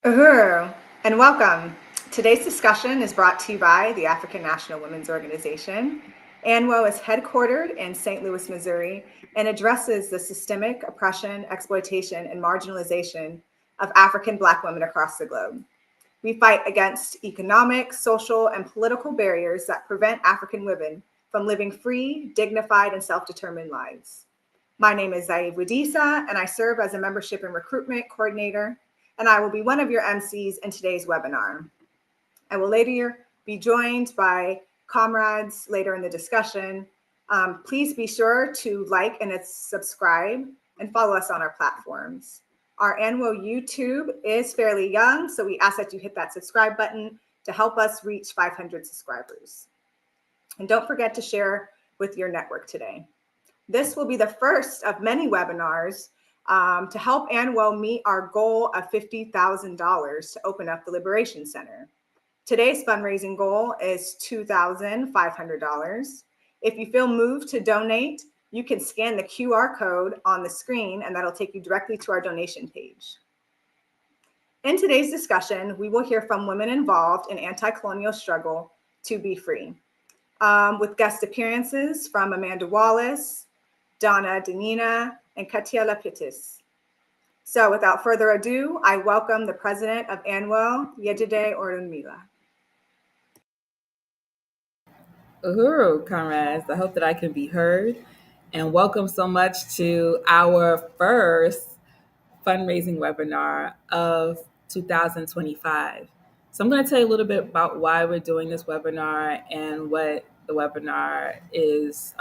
Uhuru, and welcome. Today's discussion is brought to you by the African National Women's Organization. ANWO is headquartered in St. Louis, Missouri, and addresses the systemic oppression, exploitation, and marginalization of African Black women across the globe. We fight against economic, social, and political barriers that prevent African women from living free, dignified, and self-determined lives. My name is Zaid Wadisa, and I serve as a membership and recruitment coordinator, and I will be one of your MCs in today's webinar. I will later be joined by comrades later in the discussion. Please be sure to like and subscribe and follow us on our platforms. Our ANWO YouTube is fairly young, so we ask that you hit that subscribe button to help us reach 500 subscribers. And don't forget to share with your network today. This will be the first of many webinars to help ANWO meet our goal of $50,000 to open up the Liberation Center. Today's fundraising goal is $2,500. If you feel moved to donate, you can scan the QR code on the screen and that'll take you directly to our donation page. In today's discussion, we will hear from women involved in anti-colonial struggle to be free, with guest appearances from Amanda Wallace, Donna, Denina, and Kettia Pittus. So without further ado, I welcome the president of ANWO, Yejide Orunmila. Uhuru, comrades. I hope that I can be heard. And welcome so much to our first fundraising webinar of 2025. So I'm going to tell you a little bit about why we're doing this webinar and what the webinar is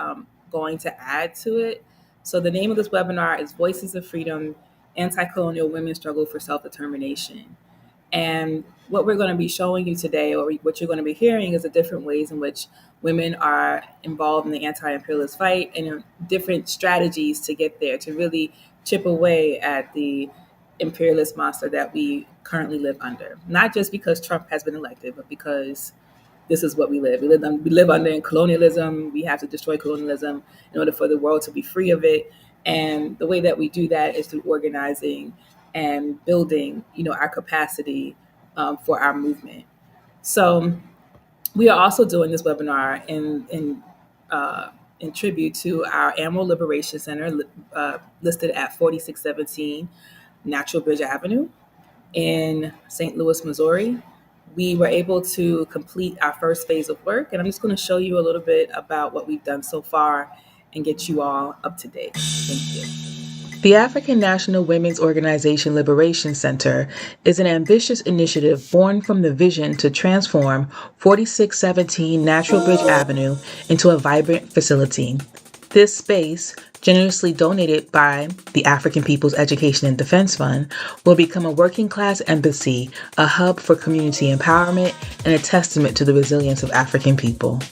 going to add to it. So the name of this webinar is Voices of Freedom, Anti-Colonial Women's Struggle for Self-Determination. And what we're going to be showing you today, or what you're going to be hearing, is the different ways in which women are involved in the anti-imperialist fight and different strategies to get there, to really chip away at the imperialist monster that we currently live under. Not just because Trump has been elected, but because this is what we live. We live under colonialism. We have to destroy colonialism in order for the world to be free of it. And the way that we do that is through organizing and building, our capacity for our movement. So we are also doing this webinar in tribute to our ANWO Liberation Center, listed at 4617 Natural Bridge Avenue in St. Louis, Missouri. We were able to complete our first phase of work, and I'm just going to show you a little bit about what we've done so far and get you all up to date. Thank you. The African National Women's Organization Liberation Center is an ambitious initiative born from the vision to transform 4617 Natural Bridge Avenue into a vibrant facility. This space, generously donated by the African People's Education and Defense Fund, will become a working-class embassy, a hub for community empowerment, and a testament to the resilience of African people.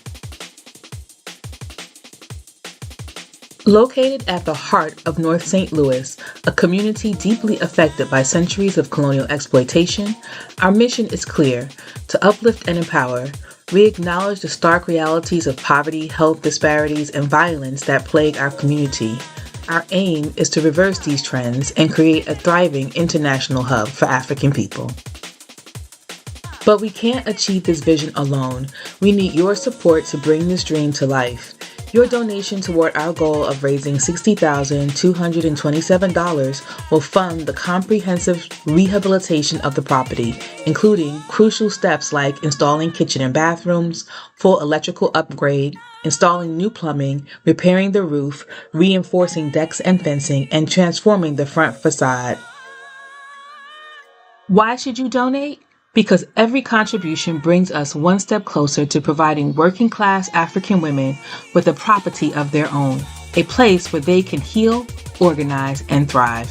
Located at the heart of North St. Louis, a community deeply affected by centuries of colonial exploitation, our mission is clear: to uplift and empower. We acknowledge the stark realities of poverty, health disparities, and violence that plague our community. Our aim is to reverse these trends and create a thriving international hub for African people. But we can't achieve this vision alone. We need your support to bring this dream to life. Your donation toward our goal of raising $60,227 will fund the comprehensive rehabilitation of the property, including crucial steps like installing kitchen and bathrooms, full electrical upgrade, installing new plumbing, repairing the roof, reinforcing decks and fencing, and transforming the front facade. Why should you donate? Because every contribution brings us one step closer to providing working-class African women with a property of their own, a place where they can heal, organize, and thrive.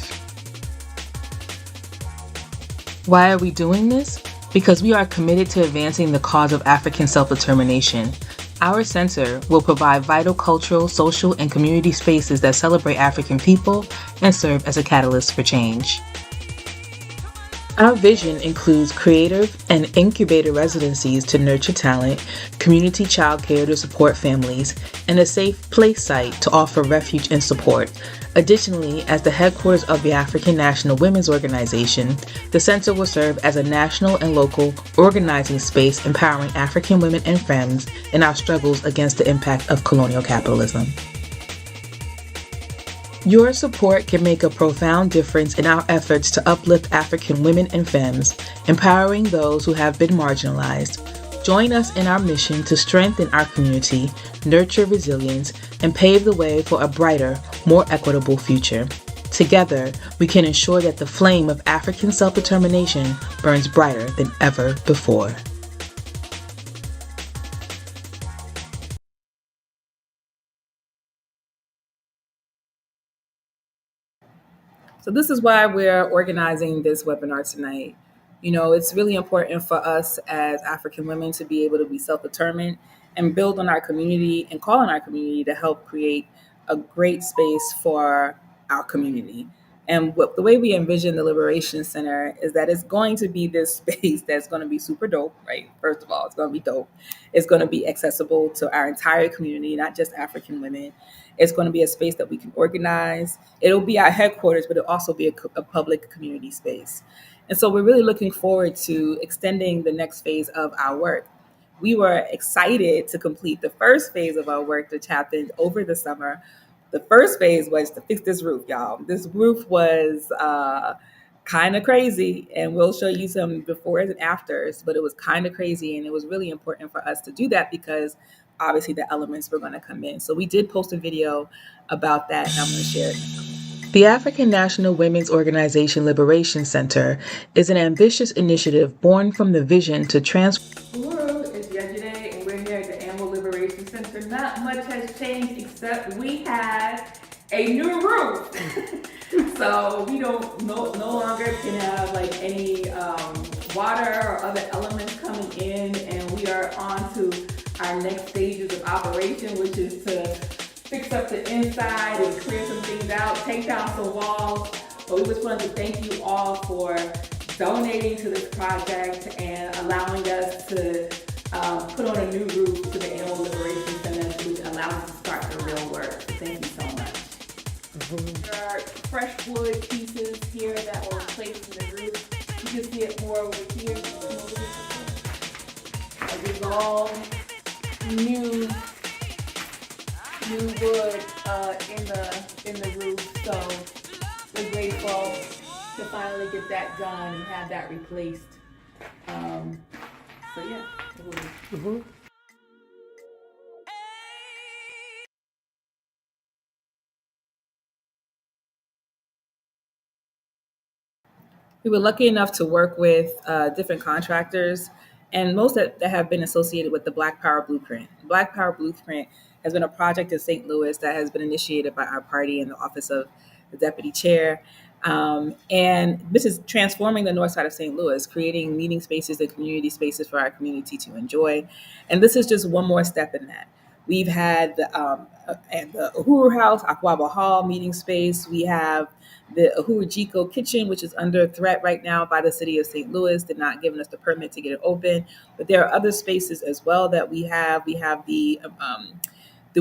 Why are we doing this? Because we are committed to advancing the cause of African self-determination. Our center will provide vital cultural, social, and community spaces that celebrate African people and serve as a catalyst for change. Our vision includes creative and incubator residencies to nurture talent, community childcare to support families, and a safe place site to offer refuge and support. Additionally, as the headquarters of the African National Women's Organization, the center will serve as a national and local organizing space empowering African women and femmes in our struggles against the impact of colonial capitalism. Your support can make a profound difference in our efforts to uplift African women and femmes, empowering those who have been marginalized. Join us in our mission to strengthen our community, nurture resilience, and pave the way for a brighter, more equitable future. Together, we can ensure that the flame of African self-determination burns brighter than ever before. So this is why we're organizing this webinar tonight. You know, it's really important for us as African women to be able to be self-determined and build on our community and call on our community to help create a great space for our community. And the way we envision the Liberation Center is that it's going to be this space that's going to be super dope, right? First of all, it's going to be dope. It's going to be accessible to our entire community, not just African women. It's going to be a space that we can organize. It'll be our headquarters, but it'll also be a public community space. And so we're really looking forward to extending the next phase of our work. We were excited to complete the first phase of our work, which happened over the summer. The first phase was to fix this roof, y'all. This roof was kind of crazy, and we'll show you some befores and afters, but it was kind of crazy, and it was really important for us to do that because obviously the elements were going to come in. So we did post a video about that, and I'm going to share it. The African National Women's Organization Liberation Center is an ambitious initiative born from the vision to transform. Hello, it's yesterday, and we're here at the ANWO Liberation Center. Not much has changed except we have a new roof. So we don't no longer can have like any water or other elements coming in, and we are on to our next stages of operation, which is to fix up the inside and clear some things out, take down some walls. But we just wanted to thank you all for donating to this project and allowing us to put on a new roof to the ANWO Liberation Center, which allows us to start the real work. So thank you so much. There are fresh wood pieces here that were placed in the roof. You can see it more over here. It's all new wood in the roof. So we're grateful to finally get that done and have that replaced. So yeah. We were lucky enough to work with different contractors, and most that have been associated with the Black Power Blueprint. Black Power Blueprint has been a project in St. Louis that has been initiated by our party in the office of the deputy chair. And this is transforming the north side of St. Louis, creating meeting spaces and community spaces for our community to enjoy. And this is just one more step in that. We've had at the Uhuru House, Akwaba Hall meeting space. We have the Uhuru Jiko Kitchen, which is under threat right now by the city of St. Louis. They're not giving us the permit to get it open. But there are other spaces as well that we have. We have the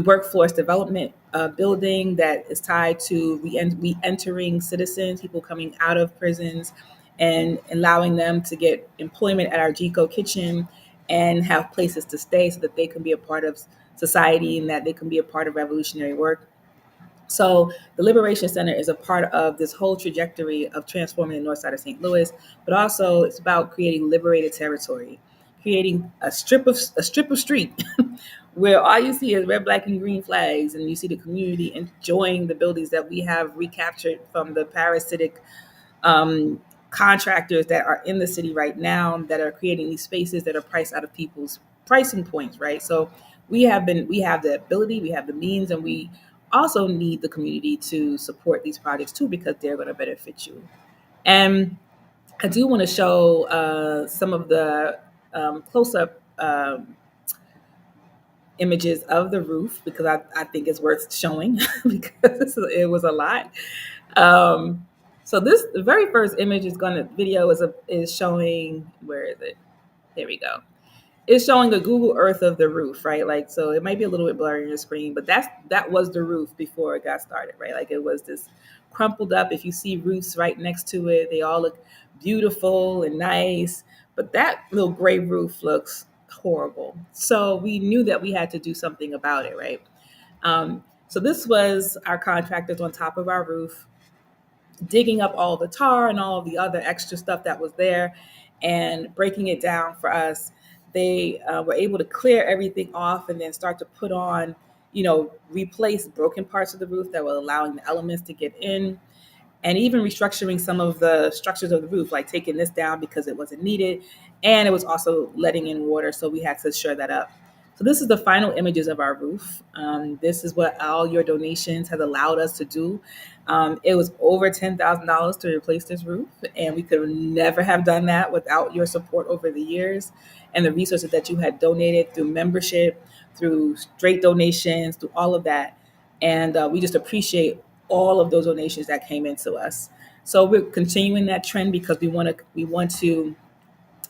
workforce development building that is tied to re-entering citizens, people coming out of prisons, and allowing them to get employment at our Jiko Kitchen and have places to stay so that they can be a part of society and that they can be a part of revolutionary work. So the Liberation Center is a part of this whole trajectory of transforming the north side of St. Louis, but also it's about creating liberated territory, creating a strip of street where all you see is red, black, and green flags, and you see the community enjoying the buildings that we have recaptured from the parasitic contractors that are in the city right now that are creating these spaces that are priced out of people's pricing points, right? So we have the ability, we have the means, and we also need the community to support these projects too, because they're going to benefit you. And I do want to show some of the close-up images of the roof because I think it's worth showing because it was a lot. So the very first image is showing, where is it? There we go. it's showing a Google Earth of the roof, right? Like, so it might be a little bit blurry on your screen, but that was the roof before it got started, right? Like it was this crumpled up. If you see roofs right next to it, they all look beautiful and nice, but that little gray roof looks horrible. So we knew that we had to do something about it, right? So this was our contractors on top of our roof, digging up all the tar and all of the other extra stuff that was there and breaking it down for us. They were able to clear everything off and then start to put on, replace broken parts of the roof that were allowing the elements to get in, and even restructuring some of the structures of the roof, like taking this down because it wasn't needed. And it was also letting in water, so we had to shore that up. So this is the final images of our roof. This is what all your donations has allowed us to do. It was over $10,000 to replace this roof, and we could never have done that without your support over the years and the resources that you had donated through membership, through straight donations, through all of that. And we just appreciate all of those donations that came into us. So we're continuing that trend because we want to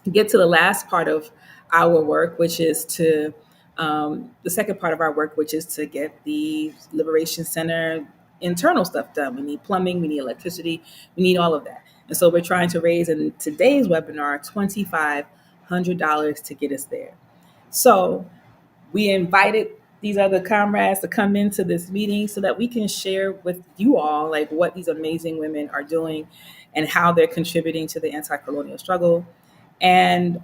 get to the last part of our work, which is to the second part of our work, which is to get the Liberation Center internal stuff done. We need plumbing, we need electricity, we need all of that. And so we're trying to raise in today's webinar $2,500 to get us there. So we invited these other comrades to come into this meeting so that we can share with you all like what these amazing women are doing and how they're contributing to the anti-colonial struggle. And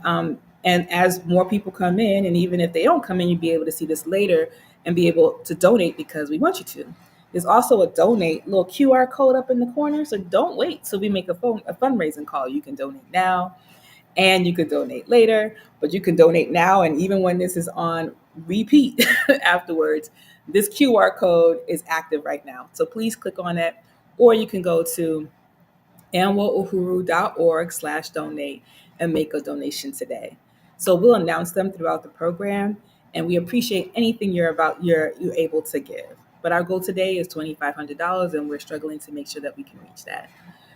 as more people come in, and even if they don't come in, you'll be able to see this later and be able to donate because we want you to. There's also a donate little QR code up in the corner, so don't wait till we make a fundraising call. You can donate now, and you can donate later, but you can donate now, and even when this is on repeat afterwards, this QR code is active right now. So please click on it, or you can go to anwouhuru.org/donate and make a donation today. So we'll announce them throughout the program, and we appreciate anything you're able to give. But our goal today is $2,500, and we're struggling to make sure that we can reach that.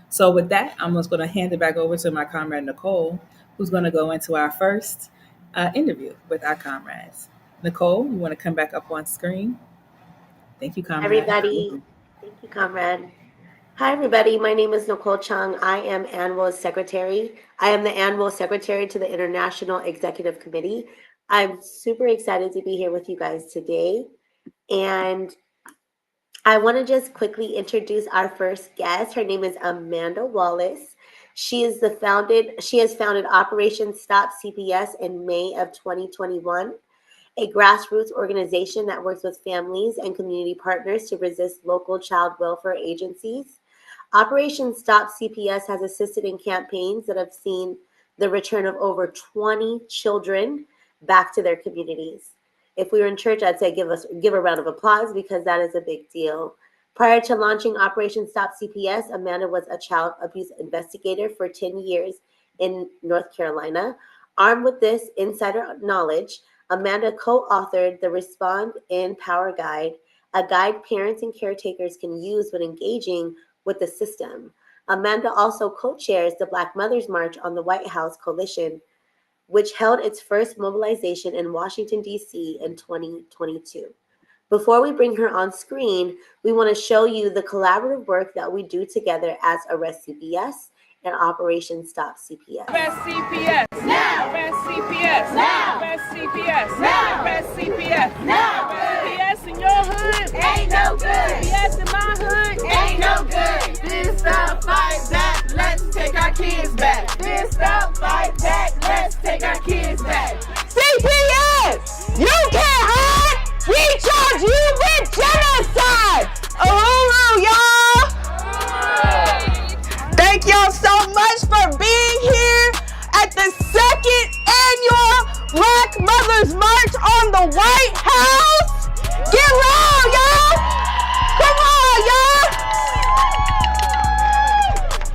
So with that, I'm just going to hand it back over to my comrade Nicole, who's going to go into our first interview with our comrades. Nicole, you want to come back up on screen? Thank you, comrade. Everybody, thank you, comrade. Hi, everybody. My name is Nicole Chung. I am ANWO's secretary. I am the ANWO secretary to the International Executive Committee. I'm super excited to be here with you guys today. And I want to just quickly introduce our first guest. Her name is Amanda Wallace. She has founded Operation Stop CPS in May of 2021, a grassroots organization that works with families and community partners to resist local child welfare agencies. Operation Stop CPS has assisted in campaigns that have seen the return of over 20 children back to their communities. If we were in church, I'd say give a round of applause because that is a big deal. Prior to launching Operation Stop CPS, Amanda was a child abuse investigator for 10 years in North Carolina. Armed with this insider knowledge, Amanda co-authored the Respond in Power Guide, a guide parents and caretakers can use when engaging with the system. Amanda also co-chairs the Black Mothers March on the White House Coalition, which held its first mobilization in Washington, D.C. in 2022. Before we bring her on screen, we want to show you the collaborative work that we do together as Arrest CPS and Operation Stop CPS. Arrest CPS now! Arrest CPS now! Arrest CPS now! Arrest CPS now! CPS in your hood ain't no good. CPS in my hood ain't no good. This the fight back. Let's take our kids back. This the fight back. Let's take our kids back. CPS! You can't hide! We charge you with genocide! Uhuru, y'all! Thank y'all so much for being here at the second annual Black Mothers March on the White House. Get loud, y'all! Come on, y'all!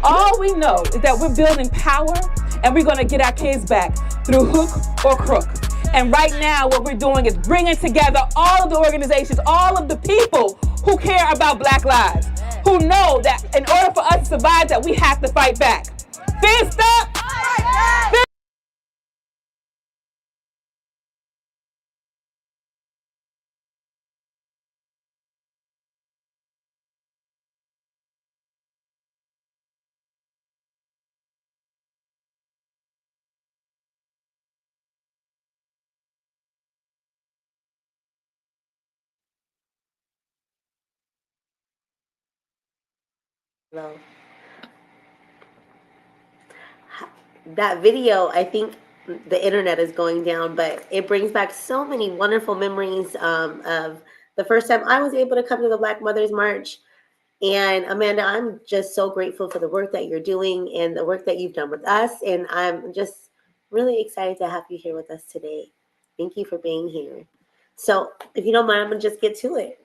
All we know is that we're building power and we're gonna get our kids back through hook or crook. And right now what we're doing is bringing together all of the organizations, all of the people who care about Black lives, who know that in order for us to survive that we have to fight back. Fist up! Hello. That video, I think the internet is going down, but it brings back so many wonderful memories of the first time I was able to come to the Black Mothers March. And Amanda, I'm just so grateful for the work that you're doing and the work that you've done with us. And I'm just really excited to have you here with us today. Thank you for being here. So if you don't mind, I'm gonna just get to it.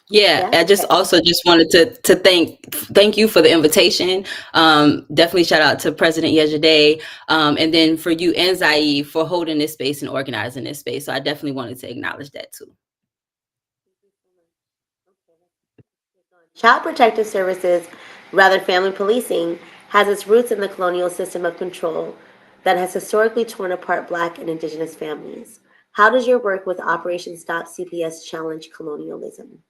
Yeah, I just Okay. also just wanted to thank you for the invitation. Definitely shout out to President Yesterday, and then for you and Zai for holding this space and organizing this space. So I definitely wanted to acknowledge that too. Child Protective Services, rather family policing, has its roots in the colonial system of control that has historically torn apart Black and Indigenous families. How does your work with Operation Stop CPS challenge colonialism?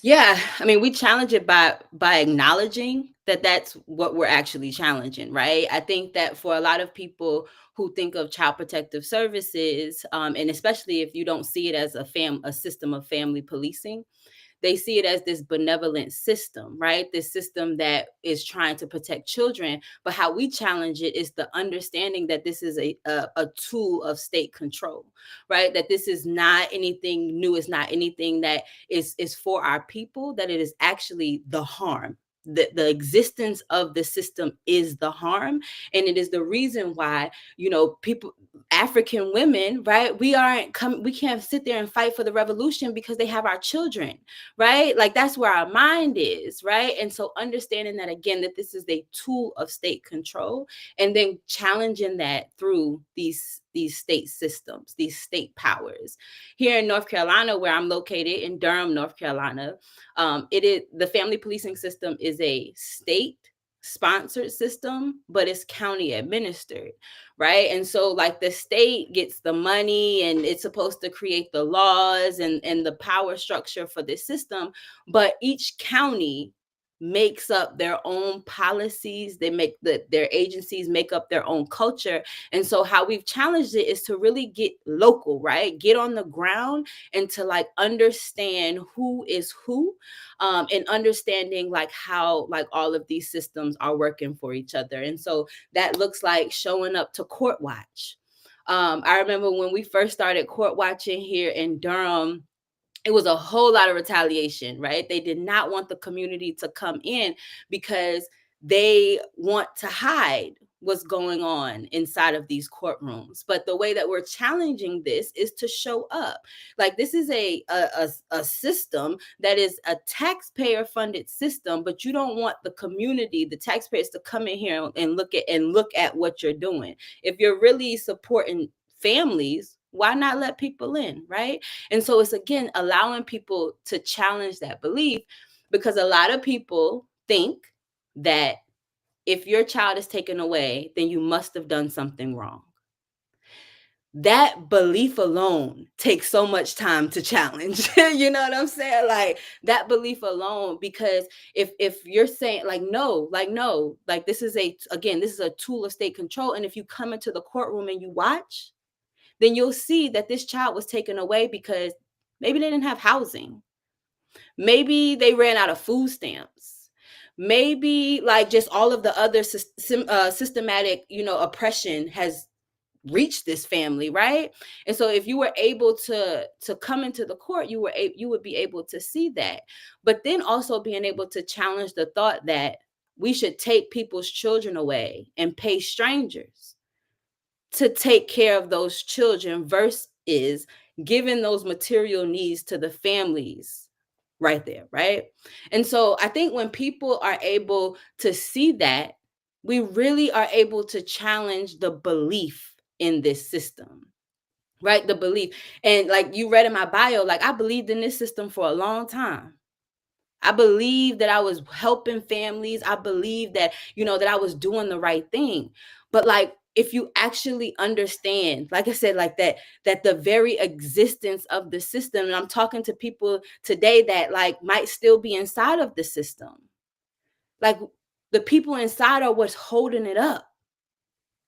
Yeah, I mean, we challenge it by acknowledging that that's what we're actually challenging, right? I think that for a lot of people who think of child protective services, and especially if you don't see it as a system of family policing, they see it as this benevolent system, right? This system that is trying to protect children. But how we challenge it is the understanding that this is a tool of state control, right? That this is not anything new. It's not anything that is for our people, that it is actually the harm. The existence of the system is the harm. And it is the reason why, people, African women, right? We can't sit there and fight for the revolution because they have our children, right? Like that's where our mind is, right? And so understanding that again, that this is a tool of state control, and then challenging that through these state systems, these state powers. Here in North Carolina, where I'm located in Durham, North Carolina, the family policing system is a state sponsored system, but it's county administered, right? And so like the state gets the money and it's supposed to create the laws and the power structure for this system, but each county makes up their own policies. They make their agencies make up their own culture. And so how we've challenged it is to really get local, right? Get on the ground and to like understand who is who, and understanding like how like all of these systems are working for each other. And so that looks like showing up to court watch. I remember when we first started court watching here in Durham, it was a whole lot of retaliation, right? They did not want the community to come in because they want to hide what's going on inside of these courtrooms. But the way that we're challenging this is to show up. Like this is a system that is a taxpayer funded system, but you don't want the community, the taxpayers, to come in here and look at what you're doing. If you're really supporting families, why not let people in, right? And so it's again allowing people to challenge that belief, because a lot of people think that if your child is taken away, then you must have done something wrong. That belief alone takes so much time to challenge. You know what I'm saying? Like that belief alone, because if you're saying like no, this is a tool of state control. And if you come into the courtroom and you watch, then you'll see that this child was taken away because maybe they didn't have housing. Maybe they ran out of food stamps. Maybe like just all of the other systematic, oppression has reached this family, right? And so if you were able to come into the court, you would be able to see that. But then also being able to challenge the thought that we should take people's children away and pay strangers to take care of those children versus giving those material needs to the families right there, right? And so I think when people are able to see that, we really are able to challenge the belief in this system, right? The belief. And like you read in my bio, like I believed in this system for a long time. I believed that I was helping families. I believed that, that I was doing the right thing. But like, if you actually understand, like I said, like that the very existence of the system, and I'm talking to people today that like might still be inside of the system. Like the people inside are what's holding it up.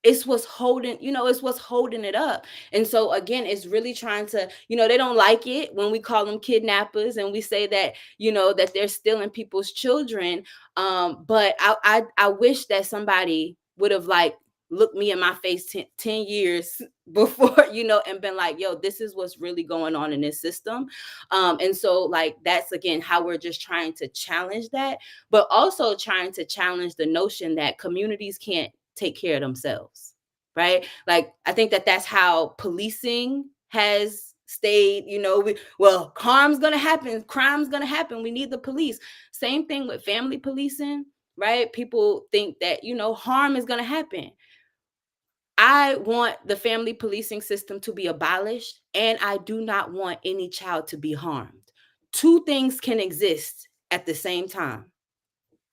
it's what's holding, it's what's holding it up. And so again, it's really trying to, they don't like it when we call them kidnappers and we say that, that they're stealing people's children. But I wish that somebody would have like looked me in my face 10 years before, and been like, yo, this is what's really going on in this system. And so like, that's again, how we're just trying to challenge that, but also trying to challenge the notion that communities can't take care of themselves, right? Like, I think that that's how policing has stayed, harm's going to happen, crime's going to happen, we need the police. Same thing with family policing, right? People think that, harm is going to happen. I want the family policing system to be abolished, and I do not want any child to be harmed. Two things can exist at the same time.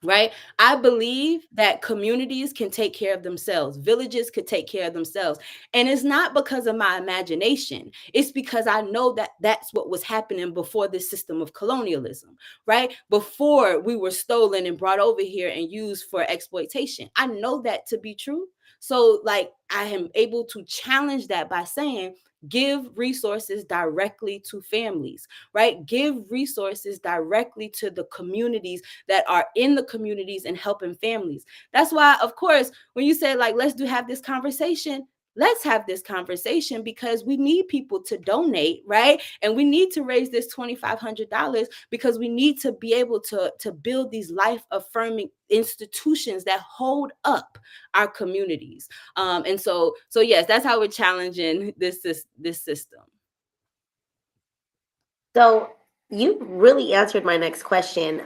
Right? I believe that communities can take care of themselves. Villages could take care of themselves. And it's not because of my imagination. It's because I know that that's what was happening before this system of colonialism, right? Before we were stolen and brought over here and used for exploitation. I know that to be true. So like, I am able to challenge that by saying, give resources directly to families, right? Give resources directly to the communities that are in the communities and helping families. That's why, of course, when you say like, let's have this conversation, let's have this conversation because we need people to donate, right? And we need to raise this $2,500 because we need to be able to build these life-affirming institutions that hold up our communities. And so yes, that's how we're challenging this system. So you really answered my next question.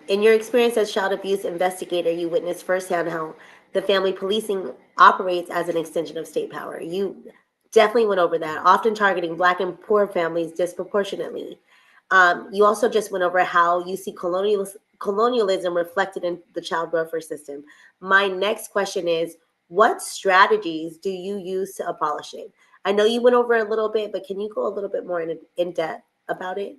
In your experience as child abuse investigator, you witnessed firsthand how the family policing operates as an extension of state power. You definitely went over that, often targeting Black and poor families disproportionately. You also just went over how you see colonialism reflected in the child welfare system. My next question is, what strategies do you use to abolish it? I know you went over a little bit, but can you go a little bit more in depth about it?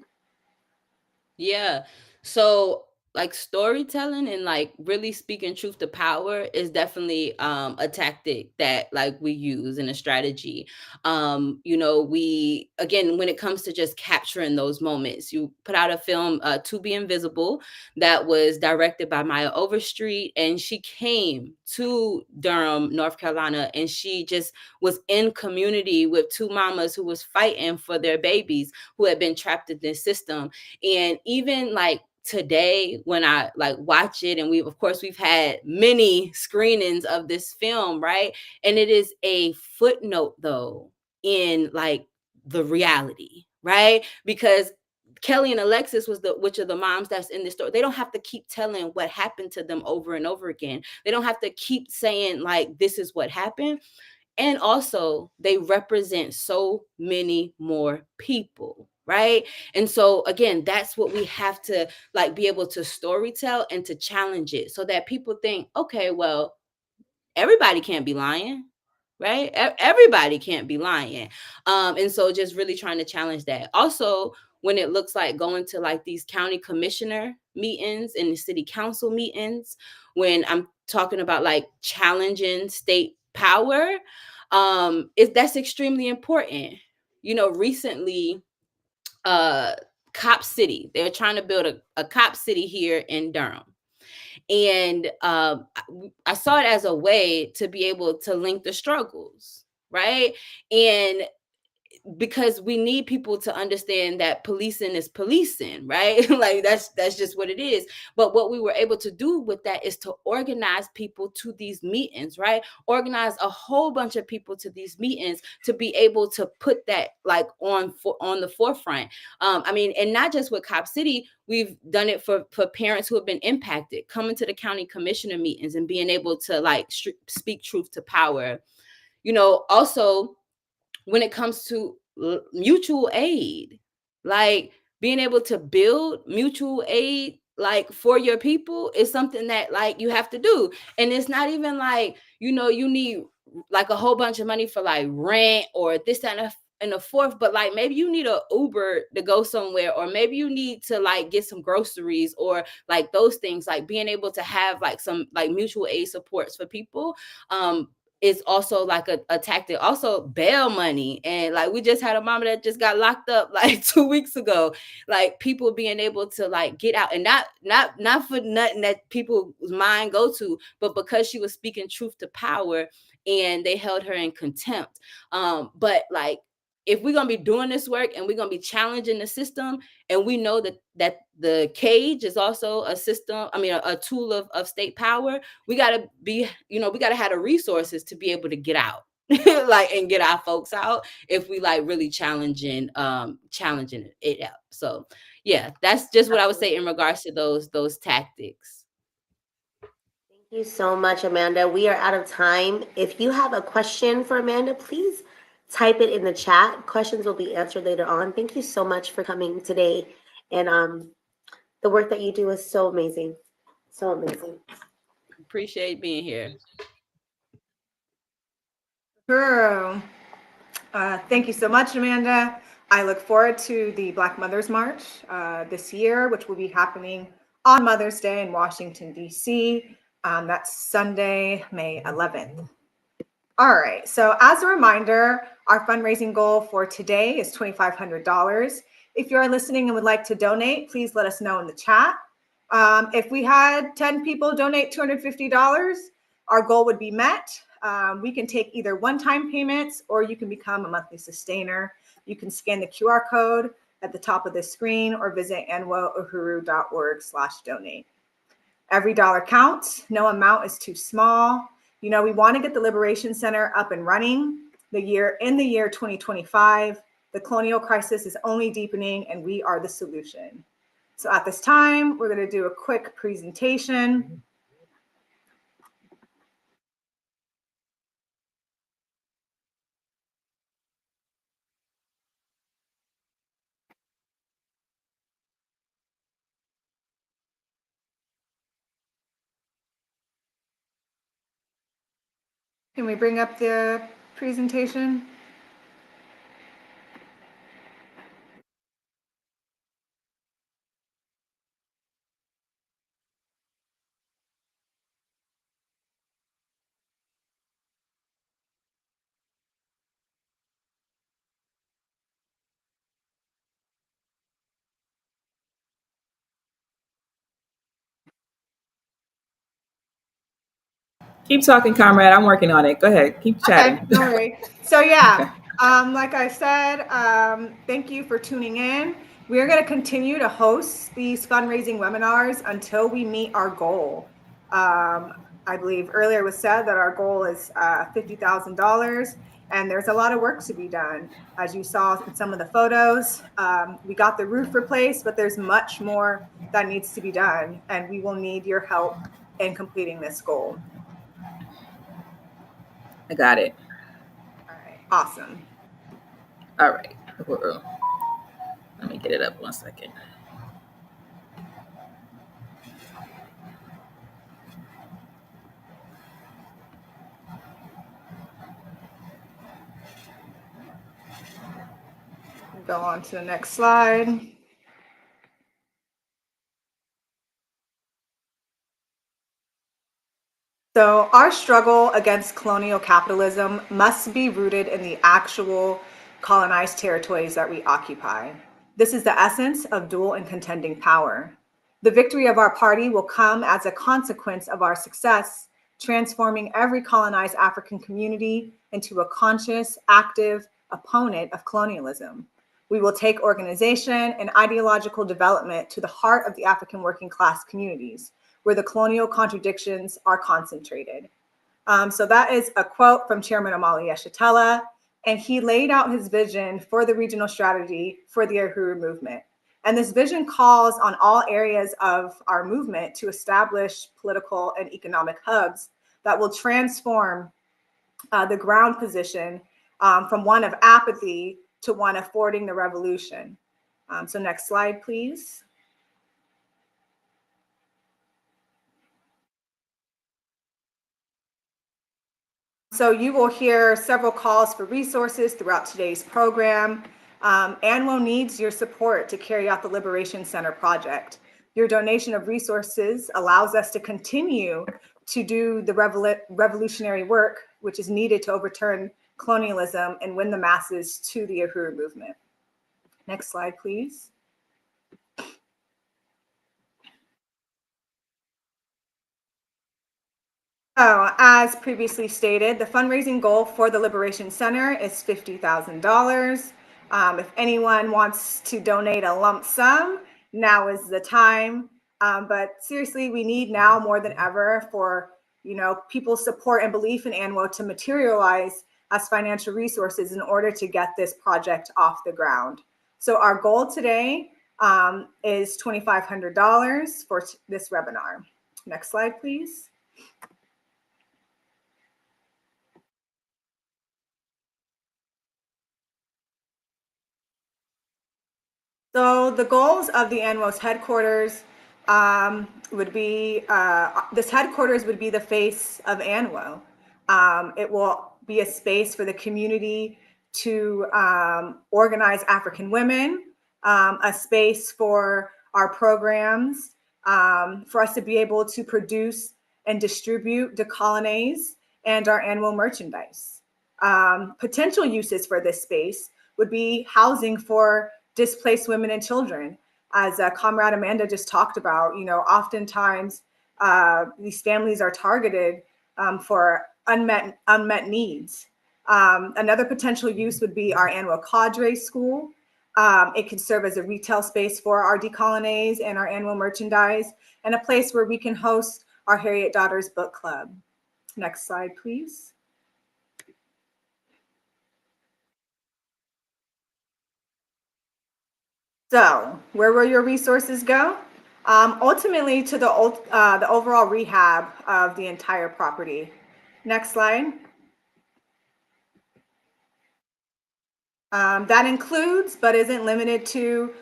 Yeah. So like storytelling and like really speaking truth to power is definitely a tactic that like we use in a strategy. We again, when it comes to just capturing those moments, you put out a film, To Be Invisible, that was directed by Maya Overstreet, and she came to Durham, North Carolina, and she just was in community with two mamas who was fighting for their babies who had been trapped in this system. And even like today when I like watch it, and we've had many screenings of this film, right? And it is a footnote though in like the reality, right? Because Kelly and Alexis which are the moms that's in this story. They don't have to keep telling what happened to them over and over again. They don't have to keep saying like, this is what happened. And also they represent so many more people, right? And so again, that's what we have to like be able to storytell and to challenge it so that people think, okay, well, everybody can't be lying, right? Everybody can't be lying. And so just really trying to challenge that. Also, when it looks like going to like these county commissioner meetings and the city council meetings, when I'm talking about like challenging state power, that's extremely important. Recently, Cop City, they're trying to build a cop city here in Durham. And I saw it as a way to be able to link the struggles, right? And because we need people to understand that policing is policing, right? Like that's just what it is. But what we were able to do with that is to organize people to these meetings, right? Organize a whole bunch of people to these meetings to be able to put that like on the forefront. And not just with Cop City, we've done it for parents who have been impacted, coming to the county commissioner meetings and being able to like speak truth to power. Also, when it comes to mutual aid, like being able to build mutual aid like for your people is something that like you have to do. And it's not even like, you need like a whole bunch of money for like rent or this and the fourth, but like maybe you need a Uber to go somewhere, or maybe you need to like get some groceries or like those things, like being able to have like some like mutual aid supports for people is also like a tactic. Also bail money. And like we just had a mama that just got locked up like 2 weeks ago. Like people being able to like get out, and not for nothing that people's mind go to, but because she was speaking truth to power and they held her in contempt. But like, if we're gonna be doing this work and we're gonna be challenging the system, and we know that the cage is also a system, I mean a tool of state power, we gotta be, we gotta have the resources to be able to get out, like, and get our folks out if we like really challenging it out. So yeah, that's just what I would say in regards to those tactics. Thank you so much, Amanda. We are out of time. If you have a question for Amanda, please type it in the chat. Questions will be answered later on. Thank you so much for coming today. And the work that you do is so amazing. So amazing. Appreciate being here. Girl. Thank you so much, Amanda. I look forward to the Black Mothers March this year, which will be happening on Mother's Day in Washington, D.C. That's Sunday, May 11th. All right, so as a reminder, our fundraising goal for today is $2,500. If you are listening and would like to donate, please let us know in the chat. If we had 10 people donate $250, our goal would be met. We can take either one-time payments, or you can become a monthly sustainer. You can scan the QR code at the top of the screen or visit anwouhuru.org/donate. Every dollar counts. No amount is too small. We want to get the Liberation Center up and running. In the year 2025, the colonial crisis is only deepening, and we are the solution. So at this time, we're going to do a quick presentation. Can we bring up the presentation? Keep talking, comrade. I'm working on it. Go ahead. Keep chatting. Okay, don't worry. So yeah, like I said, thank you for tuning in. We're going to continue to host these fundraising webinars until we meet our goal. I believe earlier was said that our goal is $50,000, and there's a lot of work to be done. As you saw in some of the photos, we got the roof replaced, but there's much more that needs to be done, and we will need your help in completing this goal. I got it. All right, awesome. All right. Let me get it up 1 second. Go on to the next slide. So our struggle against colonial capitalism must be rooted in the actual colonized territories that we occupy. This is the essence of dual and contending power. The victory of our party will come as a consequence of our success, transforming every colonized African community into a conscious, active opponent of colonialism. We will take organization and ideological development to the heart of the African working class communities, where the colonial contradictions are concentrated. So that is a quote from Chairman Omali Yeshitela, and he laid out his vision for the regional strategy for the Uhuru movement. And this vision calls on all areas of our movement to establish political and economic hubs that will transform the ground position from one of apathy to one affording the revolution. So next slide, please. So you will hear several calls for resources throughout today's program. ANWO needs your support to carry out the Liberation Center project. Your donation of resources allows us to continue to do the revolutionary work which is needed to overturn colonialism and win the masses to the Uhuru movement. Next slide, please. So, as previously stated, the fundraising goal for the Liberation Center is $50,000. If anyone wants to donate a lump sum, now is the time. But seriously, we need now more than ever for people's support and belief in ANWO to materialize as financial resources in order to get this project off the ground. So our goal today is $2,500 for this webinar. Next slide, please. So the goals of the ANWO's headquarters would be, this headquarters would be the face of ANWO. It will be a space for the community to organize African women, a space for our programs, for us to be able to produce and distribute decolonize and our ANWO merchandise. Potential uses for this space would be housing for displaced women and children. As Comrade Amanda just talked about, oftentimes these families are targeted for unmet needs. Another potential use would be our ANWO Cadre School. It could serve as a retail space for our decolonize and our ANWO merchandise, and a place where we can host our Harriet Daughters Book Club. Next slide, please. So where will your resources go? Ultimately to the overall rehab of the entire property. Next slide. That includes, but isn't limited to,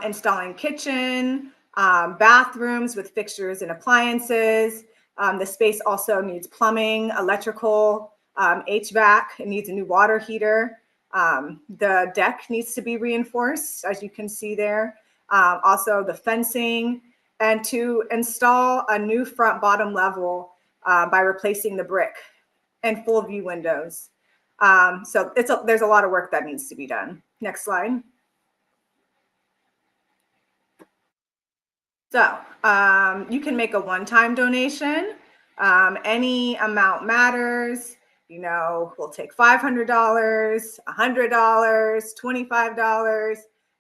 installing kitchen, bathrooms with fixtures and appliances. The space also needs plumbing, electrical, HVAC. It needs a new water heater. The deck needs to be reinforced, as you can see there. Also the fencing, and to install a new front bottom level by replacing the brick and full view windows. So there's a lot of work that needs to be done. Next slide. So you can make a one-time donation. Any amount matters. We'll take $500, $100, $25,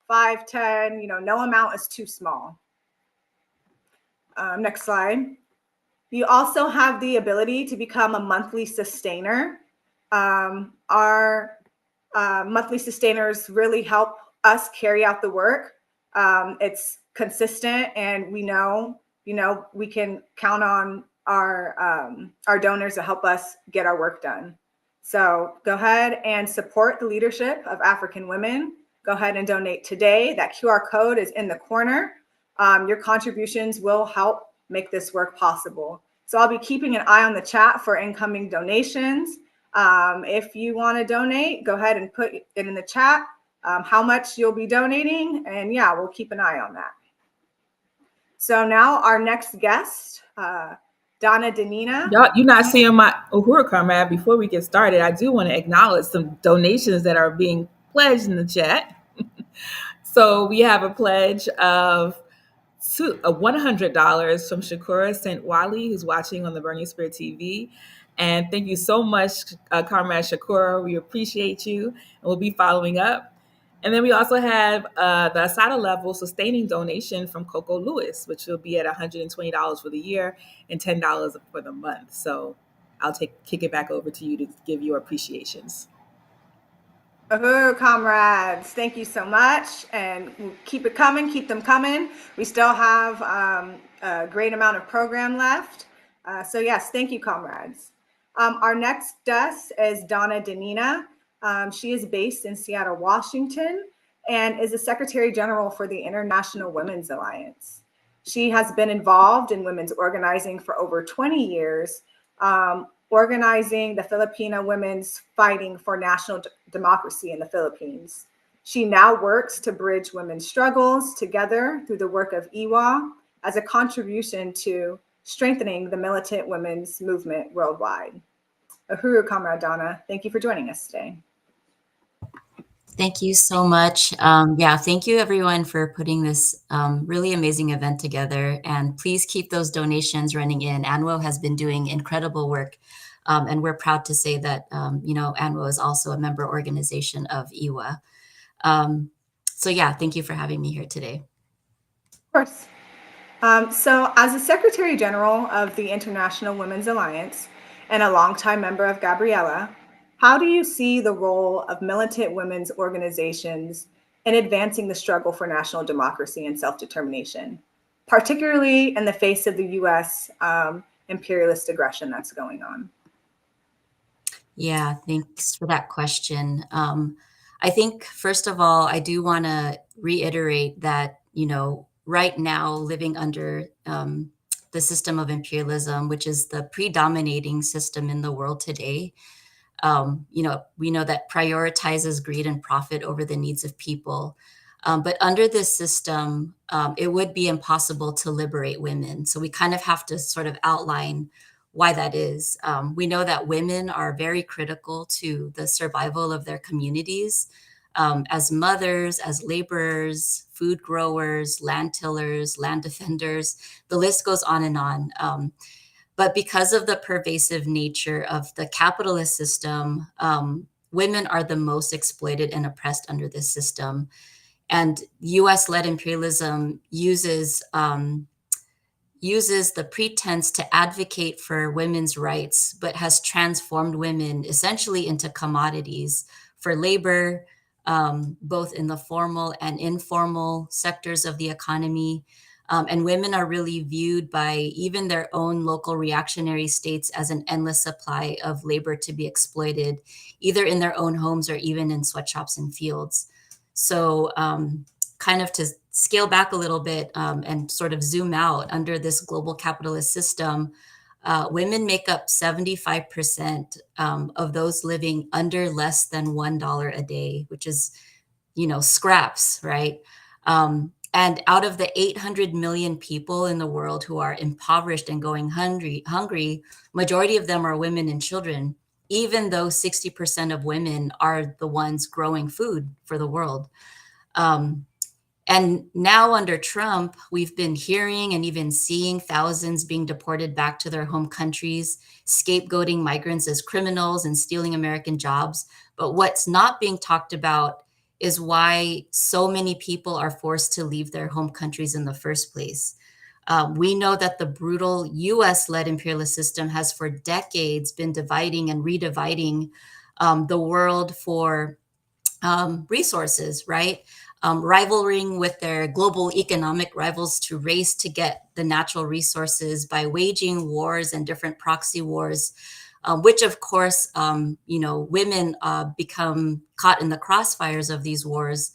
$5, $10. No amount is too small. Next slide. You also have the ability to become a monthly sustainer. Our monthly sustainers really help us carry out the work. It's consistent, and we know, we can count on our donors to help us get our work done. So go ahead and support the leadership of African women. Go ahead and donate today. That QR code is in the corner. Your contributions will help make this work possible. So I'll be keeping an eye on the chat for incoming donations. If you want to donate, go ahead and put it in the chat, how much you'll be donating, and yeah, we'll keep an eye on that. So now our next guest, Donna Denina. You're not seeing my Uhuru comrade. Before we get started, I do want to acknowledge some donations that are being pledged in the chat. So we have a pledge of $100 from Shakura St. Wally, who's watching on the Burning Spirit TV. And thank you so much, Comrade Shakura. We appreciate you, and we'll be following up. And then we also have the Asada level sustaining donation from Coco Lewis, which will be at $120 for the year and $10 for the month. So I'll kick it back over to you to give your appreciations. Comrades, thank you so much, and keep it coming, keep them coming. We still have a great amount of program left. So yes, thank you, comrades. Our next guest is Donna Denina. She is based in Seattle, Washington, and is the Secretary General for the International Women's Alliance. She has been involved in women's organizing for over 20 years, organizing the Filipino women's fighting for national democracy in the Philippines. She now works to bridge women's struggles together through the work of IWA as a contribution to strengthening the militant women's movement worldwide. Uhuru, Comrade Donna, thank you for joining us today. Thank you so much. Yeah, thank you everyone for putting this really amazing event together. And please keep those donations running in. ANWO has been doing incredible work. And we're proud to say that, ANWO is also a member organization of IWA. So yeah, thank you for having me here today. Of course. So as the Secretary General of the International Women's Alliance and a longtime member of Gabriela, how do you see the role of militant women's organizations in advancing the struggle for national democracy and self-determination, particularly in the face of the US imperialist aggression that's going on? Yeah, thanks for that question. I think, first of all, I do want to reiterate that, right now living under the system of imperialism, which is the predominating system in the world today, we know that prioritizes greed and profit over the needs of people. But under this system, it would be impossible to liberate women. So we kind of have to sort of outline why that is. We know that women are very critical to the survival of their communities as mothers, as laborers, food growers, land tillers, land defenders. The list goes on and on. But because of the pervasive nature of the capitalist system, women are the most exploited and oppressed under this system. And US-led imperialism uses the pretense to advocate for women's rights, but has transformed women essentially into commodities for labor, both in the formal and informal sectors of the economy. And women are really viewed by even their own local reactionary states as an endless supply of labor to be exploited, either in their own homes or even in sweatshops and fields. So kind of to scale back a little bit and sort of zoom out under this global capitalist system, women make up 75% of those living under less than $1 a day, which is, scraps, right? And out of the 800 million people in the world who are impoverished and going hungry, majority of them are women and children, even though 60% of women are the ones growing food for the world. And now under Trump, we've been hearing and even seeing thousands being deported back to their home countries, scapegoating migrants as criminals and stealing American jobs. But what's not being talked about is why so many people are forced to leave their home countries in the first place. We know that the brutal US-led imperialist system has for decades been dividing and redividing the world for resources, right? Rivaling with their global economic rivals to race to get the natural resources by waging wars and different proxy wars, which of course, women become caught in the crossfires of these wars.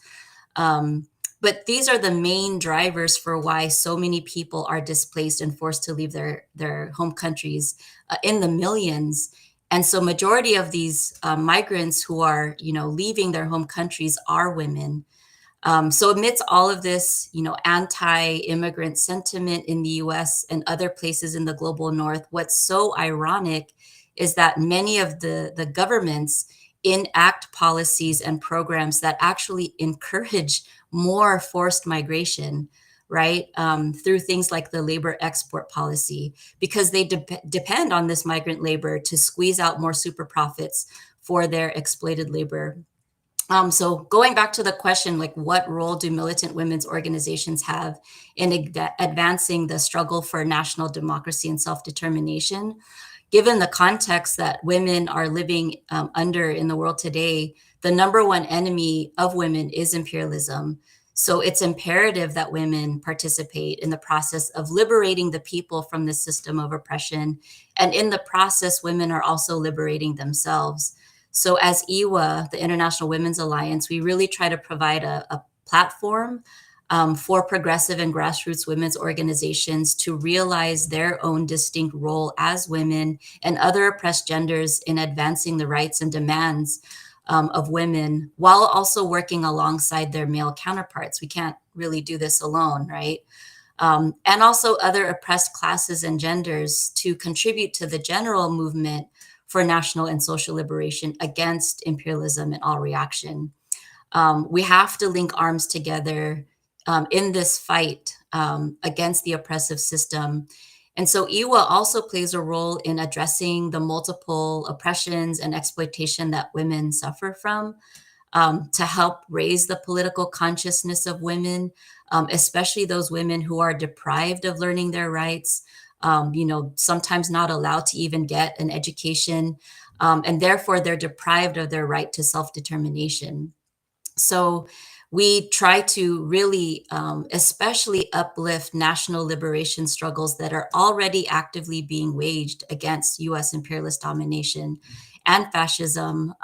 But these are the main drivers for why so many people are displaced and forced to leave their home countries in the millions. And so majority of these migrants who are, leaving their home countries are women. So amidst all of this, anti-immigrant sentiment in the US and other places in the global north, what's so ironic is that many of the governments enact policies and programs that actually encourage more forced migration, right? Through things like the labor export policy, because they depend on this migrant labor to squeeze out more super profits for their exploited labor. So going back to the question, like what role do militant women's organizations have in advancing the struggle for national democracy and self-determination? Given the context that women are living under in the world today, the number one enemy of women is imperialism. So it's imperative that women participate in the process of liberating the people from the system of oppression. And in the process, women are also liberating themselves. So as IWA, the International Women's Alliance, we really try to provide a platform for progressive and grassroots women's organizations to realize their own distinct role as women and other oppressed genders in advancing the rights and demands of women, while also working alongside their male counterparts. We can't really do this alone, right? And also other oppressed classes and genders to contribute to the general movement for national and social liberation against imperialism and all reaction. We have to link arms together in this fight against the oppressive system. And so IWA also plays a role in addressing the multiple oppressions and exploitation that women suffer from, to help raise the political consciousness of women, especially those women who are deprived of learning their rights, sometimes not allowed to even get an education, and therefore they're deprived of their right to self-determination. So we try to really especially uplift national liberation struggles that are already actively being waged against US imperialist domination and fascism,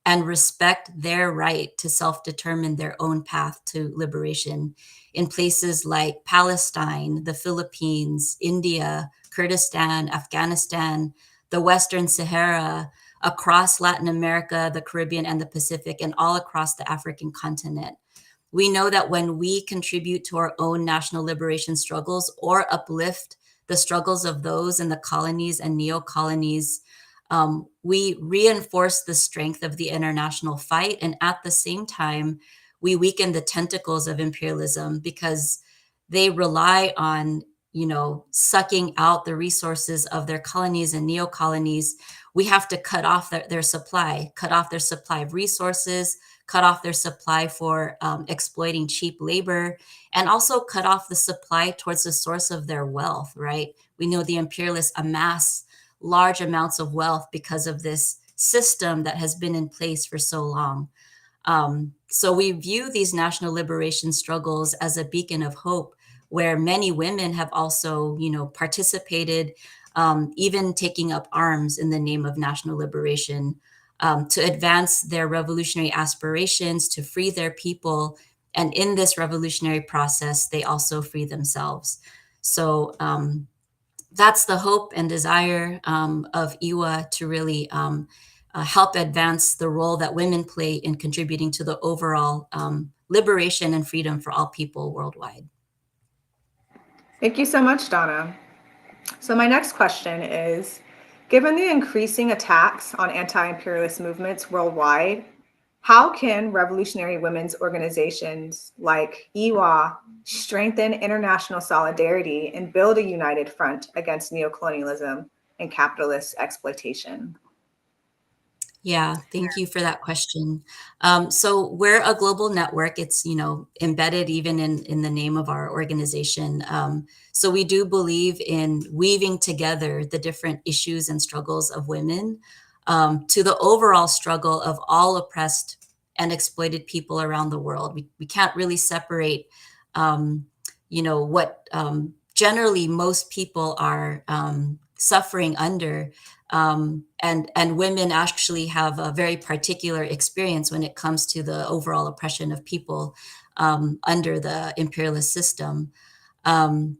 and respect their right to self-determine their own path to liberation in places like Palestine, the Philippines, India, Kurdistan, Afghanistan, the Western Sahara, across Latin America, the Caribbean, and the Pacific, and all across the African continent. We know that when we contribute to our own national liberation struggles or uplift the struggles of those in the colonies and neo-colonies, we reinforce the strength of the international fight. And at the same time, we weaken the tentacles of imperialism because they rely on, sucking out the resources of their colonies and neo-colonies. We have to cut off their supply of resources, cut off their supply for exploiting cheap labor, and also cut off the supply towards the source of their wealth, right? We know the imperialists amass large amounts of wealth because of this system that has been in place for so long. So we view these national liberation struggles as a beacon of hope, where many women have also, participated, even taking up arms in the name of national liberation, to advance their revolutionary aspirations, to free their people. And in this revolutionary process, they also free themselves. So that's the hope and desire of IWA, to really help advance the role that women play in contributing to the overall liberation and freedom for all people worldwide. Thank you so much, Donna. So my next question is, given the increasing attacks on anti-imperialist movements worldwide, how can revolutionary women's organizations like IWA strengthen international solidarity and build a united front against neocolonialism and capitalist exploitation? Yeah, thank you for that question. So we're a global network. It's, embedded even in the name of our organization. So we do believe in weaving together the different issues and struggles of women to the overall struggle of all oppressed and exploited people around the world. We can't really separate, what generally most people are suffering under. And women actually have a very particular experience when it comes to the overall oppression of people under the imperialist system. And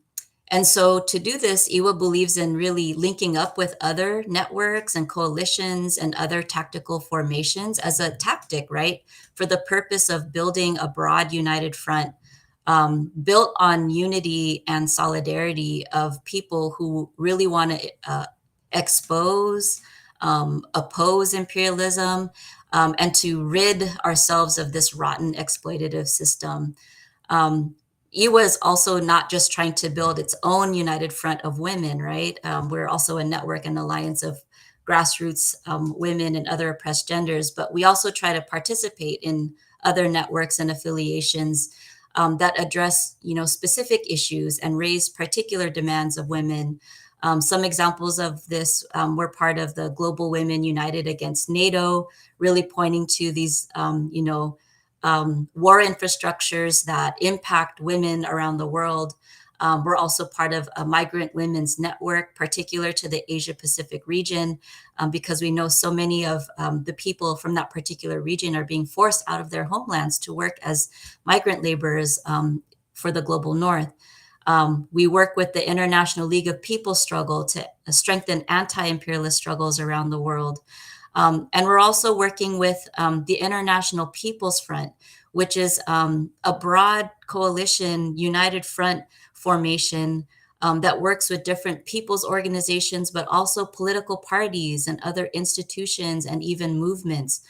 so to do this, IWA believes in really linking up with other networks and coalitions and other tactical formations as a tactic, right, for the purpose of building a broad united front built on unity and solidarity of people who really want to expose, oppose imperialism, and to rid ourselves of this rotten exploitative system. IWA is also not just trying to build its own united front of women, right? We're also a network and alliance of grassroots women and other oppressed genders, but we also try to participate in other networks and affiliations that address, specific issues and raise particular demands of women. Some examples of this, we're part of the Global Women United Against NATO, really pointing to these, war infrastructures that impact women around the world. We're also part of a migrant women's network, particular to the Asia Pacific region, because we know so many of the people from that particular region are being forced out of their homelands to work as migrant laborers for the global north. We work with the International League of People's Struggle to strengthen anti-imperialist struggles around the world. And we're also working with the International People's Front, which is a broad coalition, united front formation that works with different people's organizations, but also political parties and other institutions and even movements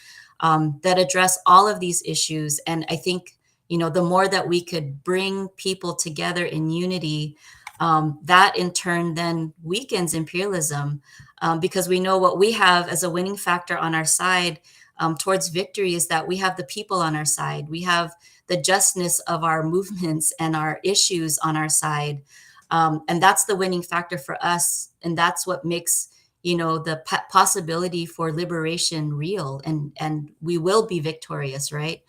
that address all of these issues. And I think, the more that we could bring people together in unity, that in turn then weakens imperialism, because we know what we have as a winning factor on our side towards victory is that we have the people on our side. We have the justness of our movements and our issues on our side. And that's the winning factor for us. And that's what makes, the possibility for liberation real. And we will be victorious, right?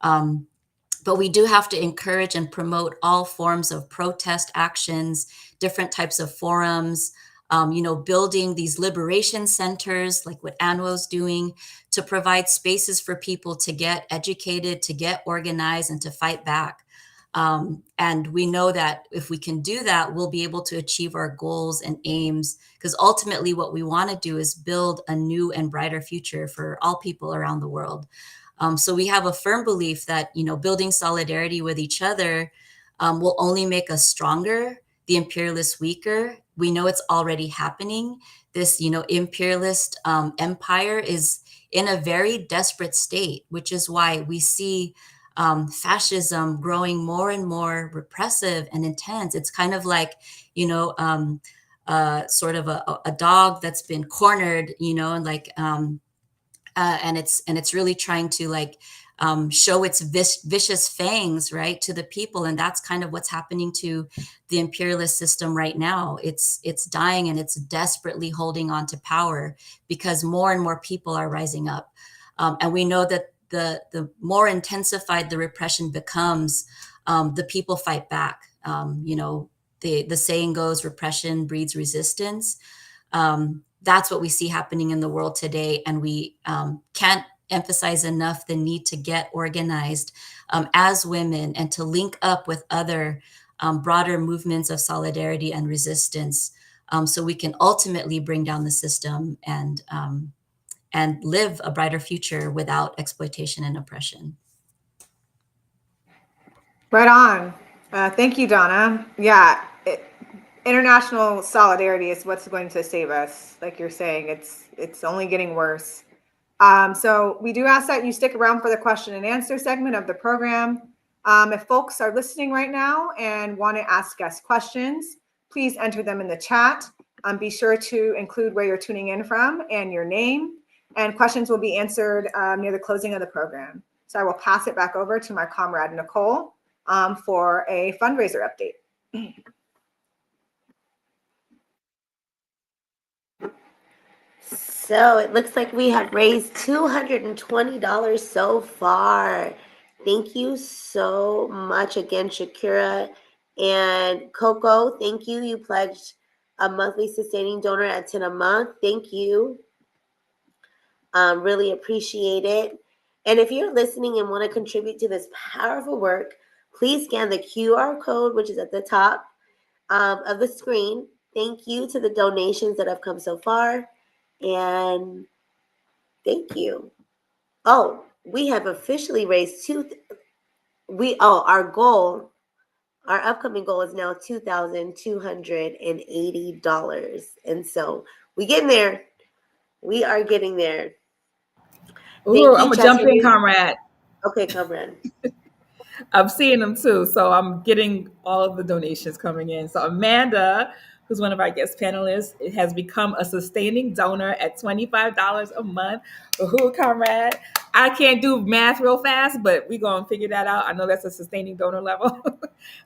But we do have to encourage and promote all forms of protest actions, different types of forums, building these liberation centers like what ANWO's doing to provide spaces for people to get educated, to get organized, and to fight back. And we know that if we can do that, we'll be able to achieve our goals and aims, because ultimately what we want to do is build a new and brighter future for all people around the world. So we have a firm belief that, building solidarity with each other will only make us stronger, the imperialists weaker. We know it's already happening. This, imperialist empire is in a very desperate state, which is why we see fascism growing more and more repressive and intense. It's kind of like, sort of a dog that's been cornered, and like, and it's really trying to show its vicious fangs, right, to the people. And that's kind of what's happening to the imperialist system right now. It's dying, and it's desperately holding on to power because more and more people are rising up. And we know that the more intensified the repression becomes, the people fight back. The saying goes, repression breeds resistance. That's what we see happening in the world today. And we can't emphasize enough the need to get organized as women and to link up with other broader movements of solidarity and resistance, so we can ultimately bring down the system and live a brighter future without exploitation and oppression. Right on. Thank you, Donna. Yeah, international solidarity is what's going to save us. Like you're saying, it's only getting worse. So we do ask that you stick around for the question and answer segment of the program. If folks are listening right now and want to ask us questions, please enter them in the chat. Be sure to include where you're tuning in from and your name, and questions will be answered near the closing of the program. So I will pass it back over to my comrade, Nicole, for a fundraiser update. So it looks like we have raised $220 so far. Thank you so much again, Shakira and Coco. Thank you. You pledged a monthly sustaining donor at 10 a month. Thank you. Really appreciate it. And if you're listening and want to contribute to this powerful work, please scan the QR code, which is at the top of the screen. Thank you to the donations that have come so far. And thank you. Oh, we have officially raised our upcoming goal is now $2,280. And so we getting there. We are getting there. Ooh, I'm gonna jump in, comrade. Okay, comrade. I'm seeing them too. So I'm getting all of the donations coming in. So Amanda, who's one of our guest panelists, has become a sustaining donor at $25 a month. Ooh, comrade. I can't do math real fast, but we're going to figure that out. I know that's a sustaining donor level.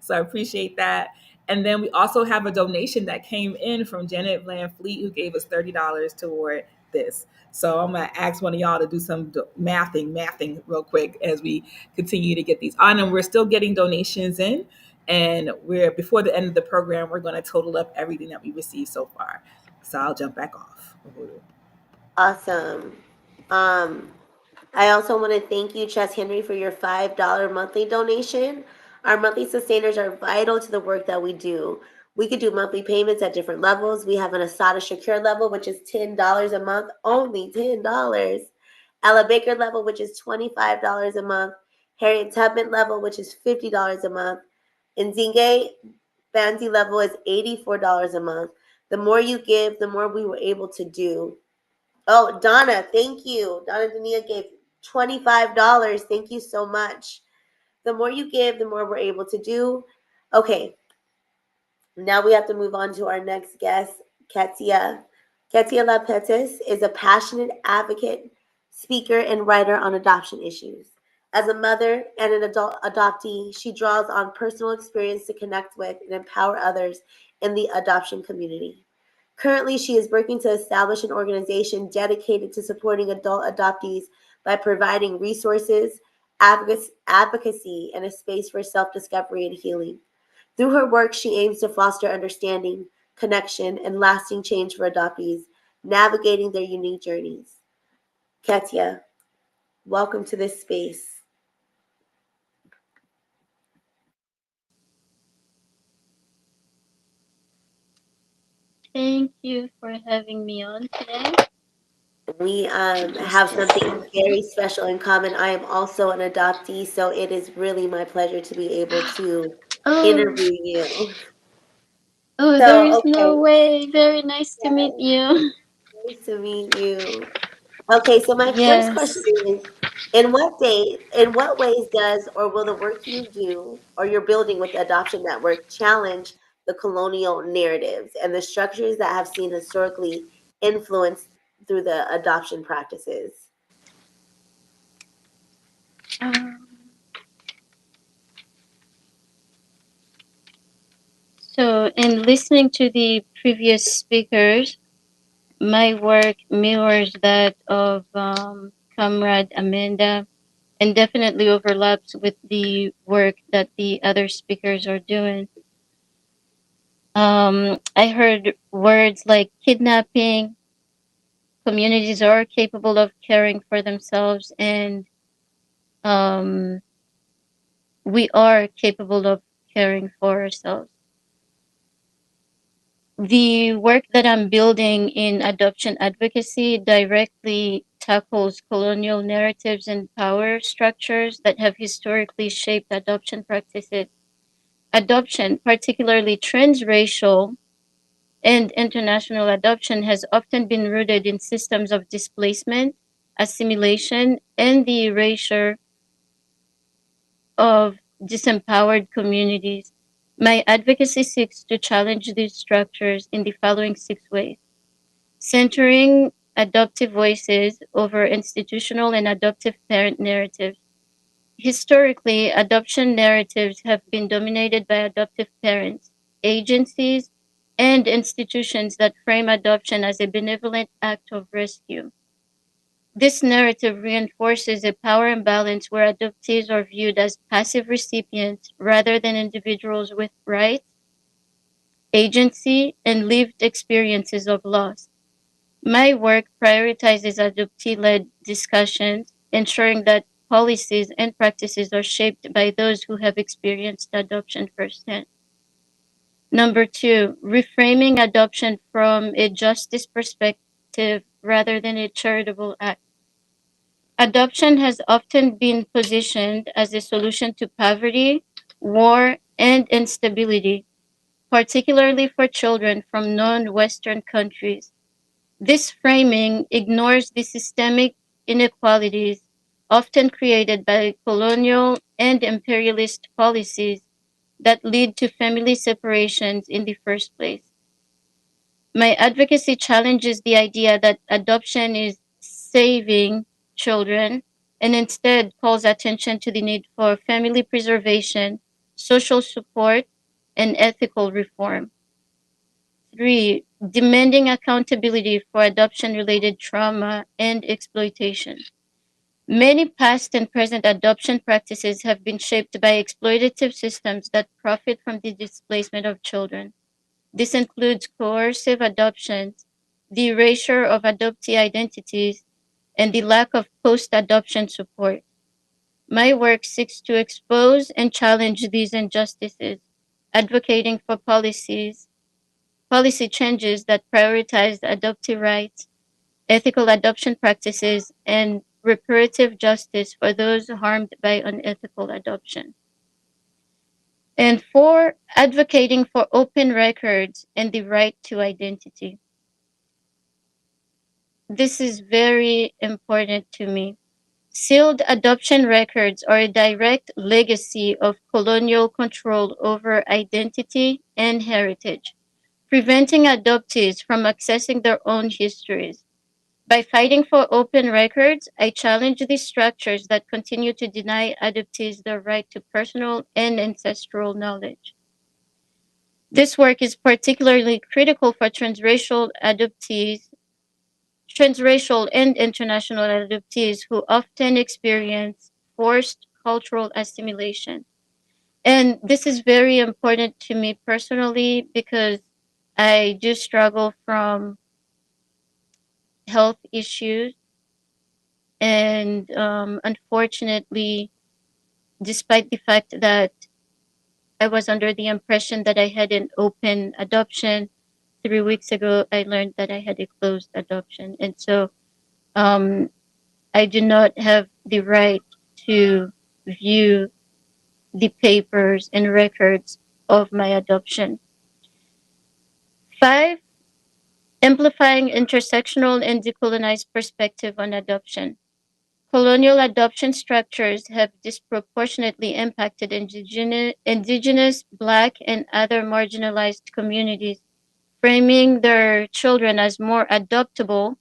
So I appreciate that. And then we also have a donation that came in from Janet Van Fleet, who gave us $30 toward this. So I'm going to ask one of y'all to do some mathing real quick as we continue to get these on. And we're still getting donations in. And before the end of the program, we're going to total up everything that we received so far. So I'll jump back off. Awesome. I also want to thank you, Chess Henry, for your $5 monthly donation. Our monthly sustainers are vital to the work that we do. We could do monthly payments at different levels. We have an Asada Shakir level, which is $10 a month, only $10. Ella Baker level, which is $25 a month. Harriet Tubman level, which is $50 a month. And Zinge fancy level is $84 a month. The more you give, the more we were able to do. Oh, Donna, thank you. Donna Denina gave $25. Thank you so much. The more you give, the more we're able to do. Okay, now we have to move on to our next guest, Kettia. Kettia Pittus is a passionate advocate, speaker, and writer on adoption issues. As a mother and an adult adoptee, she draws on personal experience to connect with and empower others in the adoption community. Currently, she is working to establish an organization dedicated to supporting adult adoptees by providing resources, advocacy, and a space for self-discovery and healing. Through her work, she aims to foster understanding, connection, and lasting change for adoptees, navigating their unique journeys. Kettia, welcome to this space. Thank you for having me on today. We have something very special in common. I am also an adoptee, so it is really my pleasure to be able to interview you. Oh, So, there is okay. no way. Very nice to meet you. Nice to meet you. Okay, so my first Yes. question is, in what ways does or will the work you do or you're building with the Adoption Network challenge the colonial narratives and the structures that have seen historically influenced through the adoption practices? So, in listening to the previous speakers, my work mirrors that of Comrade Amanda and definitely overlaps with the work that the other speakers are doing. I heard words like kidnapping, communities are capable of caring for themselves, and we are capable of caring for ourselves. The work that I'm building in adoption advocacy directly tackles colonial narratives and power structures that have historically shaped adoption practices. Adoption, particularly transracial and international adoption, has often been rooted in systems of displacement, assimilation, and the erasure of disempowered communities. My advocacy seeks to challenge these structures in the following 6 ways: centering adoptive voices over institutional and adoptive parent narratives. Historically, adoption narratives have been dominated by adoptive parents, agencies, and institutions that frame adoption as a benevolent act of rescue. This narrative reinforces a power imbalance where adoptees are viewed as passive recipients rather than individuals with rights, agency, and lived experiences of loss. My work prioritizes adoptee-led discussions, ensuring that policies and practices are shaped by those who have experienced adoption firsthand. Number 2, reframing adoption from a justice perspective rather than a charitable act. Adoption has often been positioned as a solution to poverty, war, and instability, particularly for children from non-Western countries. This framing ignores the systemic inequalities often created by colonial and imperialist policies that lead to family separations in the first place. My advocacy challenges the idea that adoption is saving children and instead calls attention to the need for family preservation, social support, and ethical reform. 3, demanding accountability for adoption-related trauma and exploitation. Many past and present adoption practices have been shaped by exploitative systems that profit from the displacement of children. This includes coercive adoptions, the erasure of adoptee identities, and the lack of post-adoption support. My work seeks to expose and challenge these injustices, advocating for policy changes that prioritize adoptee rights, ethical adoption practices, and reparative justice for those harmed by unethical adoption. And 4, advocating for open records and the right to identity. This is very important to me. Sealed adoption records are a direct legacy of colonial control over identity and heritage, preventing adoptees from accessing their own histories. By fighting for open records, I challenge the structures that continue to deny adoptees their right to personal and ancestral knowledge. This work is particularly critical for transracial adoptees, transracial and international adoptees who often experience forced cultural assimilation. And this is very important to me personally because I do struggle from health issues. And unfortunately, despite the fact that I was under the impression that I had an open adoption, 3 weeks ago, I learned that I had a closed adoption. And so I do not have the right to view the papers and records of my adoption. 5, amplifying intersectional and decolonized perspective on adoption. Colonial adoption structures have disproportionately impacted indigenous, Black, and other marginalized communities, framing their children as more adoptable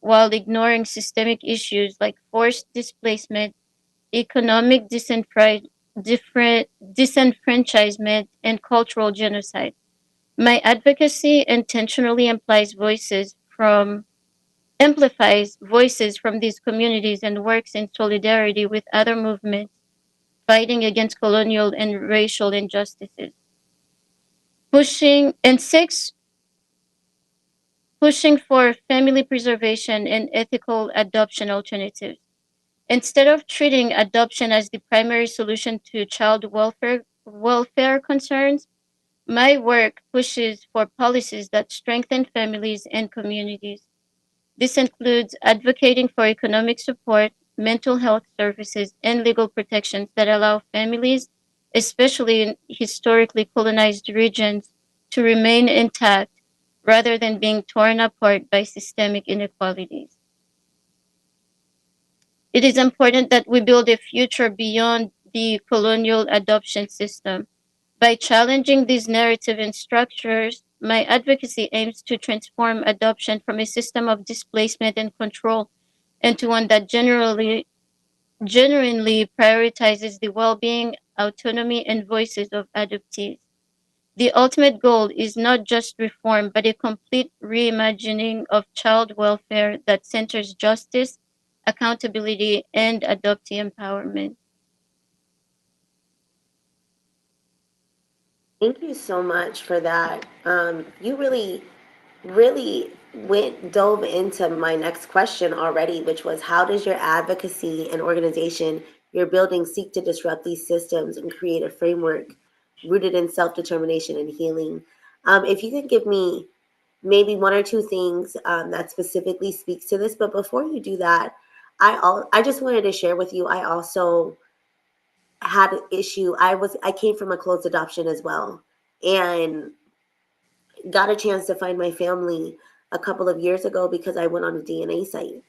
while ignoring systemic issues like forced displacement, economic disenfranchisement, and cultural genocide. My advocacy intentionally amplifies voices from these communities and works in solidarity with other movements fighting against colonial and racial injustices. 6, pushing for family preservation and ethical adoption alternatives. Instead of treating adoption as the primary solution to child welfare concerns, my work pushes for policies that strengthen families and communities. This includes advocating for economic support, mental health services, and legal protections that allow families, especially in historically colonized regions, to remain intact rather than being torn apart by systemic inequalities. It is important that we build a future beyond the colonial adoption system. By challenging these narratives and structures, my advocacy aims to transform adoption from a system of displacement and control into one that genuinely prioritizes the well-being, autonomy, and voices of adoptees. The ultimate goal is not just reform, but a complete reimagining of child welfare that centers justice, accountability, and adoptee empowerment. Thank you so much for that. You really dove into my next question already, which was how does your advocacy and organization you're building seek to disrupt these systems and create a framework rooted in self-determination and healing? If you could give me maybe 1 or 2 things that specifically speaks to this, but before you do that, I just wanted to share with you, I also had an issue. I came from a closed adoption as well, and got a chance to find my family a couple of years ago because I went on a DNA site.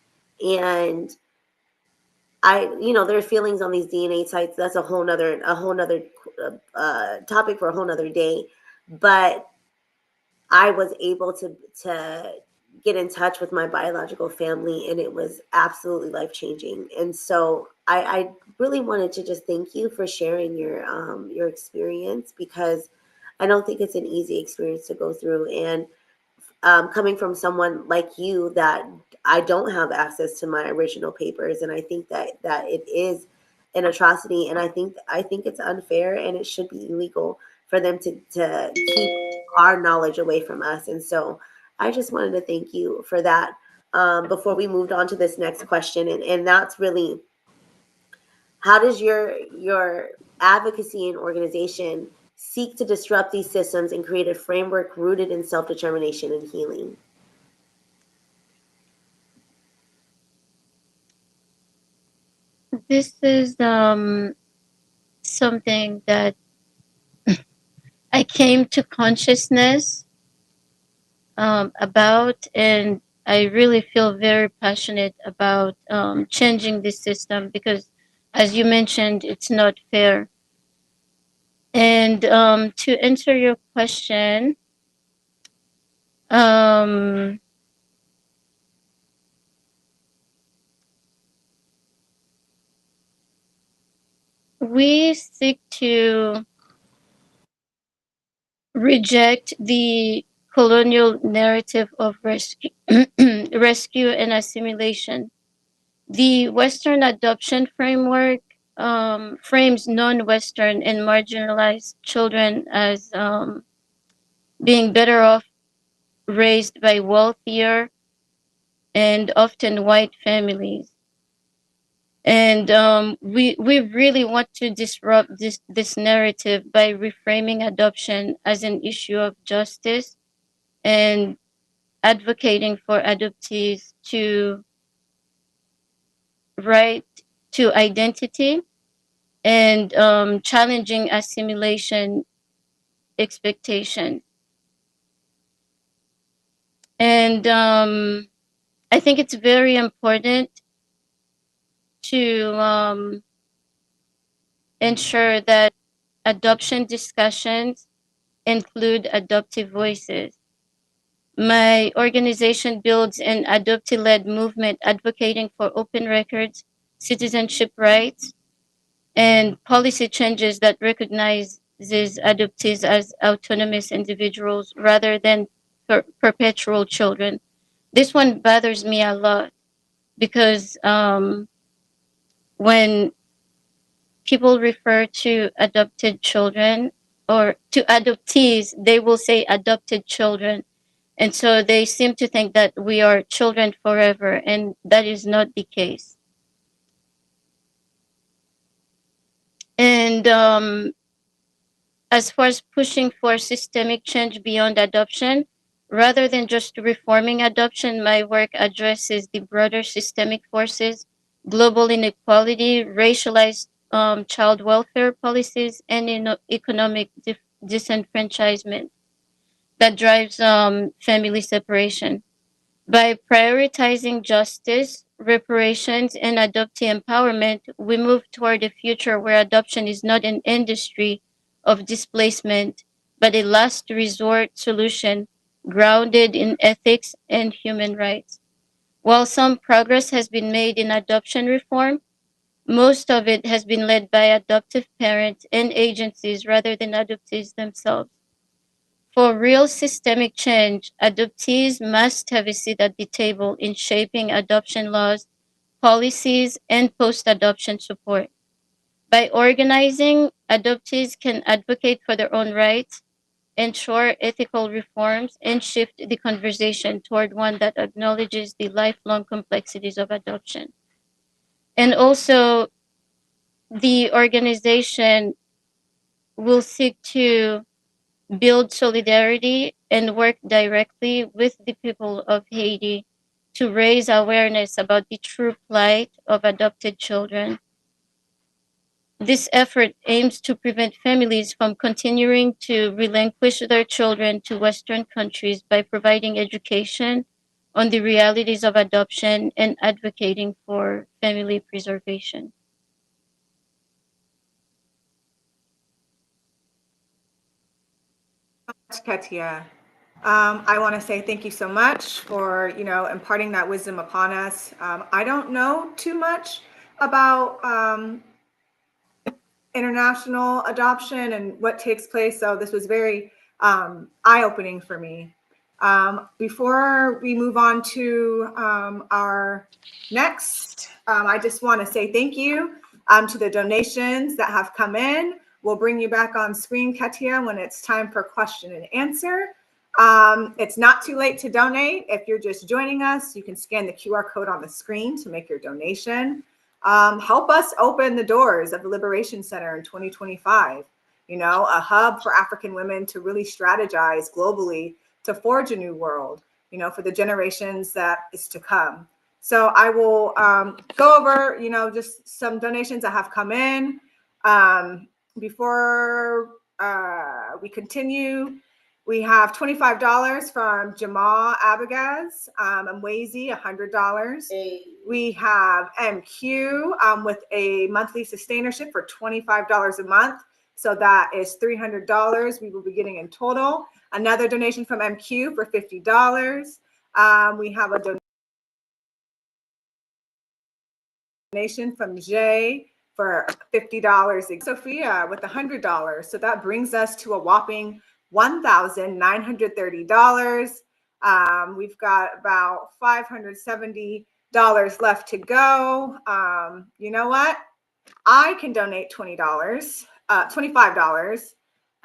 And there are feelings on these DNA sites. That's a whole nother topic for a whole nother day. But I was able to get in touch with my biological family, and it was absolutely life-changing. And so I really wanted to just thank you for sharing your experience, because I don't think it's an easy experience to go through. And coming from someone like you, that I don't have access to my original papers, and I think that it is an atrocity, and I think it's unfair, and it should be illegal for them to keep our knowledge away from us. And so I just wanted to thank you for that before we moved on to this next question. And that's really, how does your advocacy and organization seek to disrupt these systems and create a framework rooted in self-determination and healing? This is something that I came to consciousness about, and I really feel very passionate about changing this system because, as you mentioned, it's not fair. And to answer your question, we seek to reject the colonial narrative of rescue, rescue and assimilation. The Western adoption framework frames non-Western and marginalized children as being better off raised by wealthier and often white families. And we really want to disrupt this narrative by reframing adoption as an issue of justice and advocating for adoptees to right to identity and challenging assimilation expectation. And I think it's very important to ensure that adoption discussions include adoptive voices. My organization builds an adoptee-led movement advocating for open records, citizenship rights, and policy changes that recognizes adoptees as autonomous individuals rather than perpetual children. This one bothers me a lot because when people refer to adopted children or to adoptees, they will say adopted children. And so they seem to think that we are children forever, and that is not the case. And as far as pushing for systemic change beyond adoption, rather than just reforming adoption, my work addresses the broader systemic forces, global inequality, racialized child welfare policies, and economic disenfranchisement that drives family separation. By prioritizing justice, reparations, and adoptee empowerment, we move toward a future where adoption is not an industry of displacement, but a last resort solution grounded in ethics and human rights. While some progress has been made in adoption reform, most of it has been led by adoptive parents and agencies rather than adoptees themselves. For real systemic change, adoptees must have a seat at the table in shaping adoption laws, policies, and post-adoption support. By organizing, adoptees can advocate for their own rights, ensure ethical reforms, and shift the conversation toward one that acknowledges the lifelong complexities of adoption. And also, the organization will seek to build solidarity and work directly with the people of Haiti to raise awareness about the true plight of adopted children. This effort aims to prevent families from continuing to relinquish their children to Western countries by providing education on the realities of adoption and advocating for family preservation. Kettia. I want to say thank you so much for, imparting that wisdom upon us. I don't know too much about international adoption and what takes place, so this was very eye-opening for me. Before we move on to our next, I just want to say thank you to the donations that have come in. We'll bring you back on screen, Kettia, when it's time for question and answer. It's not too late to donate. If you're just joining us, you can scan the QR code on the screen to make your donation. Help us open the doors of the Liberation Center in 2025, a hub for African women to really strategize globally to forge a new world, for the generations that is to come. So I will go over, just some donations that have come in. Before we continue. We have $25 from Jamal Abagaz, Amwazi, $100. We have MQ with a monthly sustainership for $25 a month. So that is $300 we will be getting in total. Another donation from MQ for $50. We have a donation from Jay for $50. Sophia with $100. So that brings us to a whopping $1,930. We've got about $570 left to go. You know what? I can donate $25.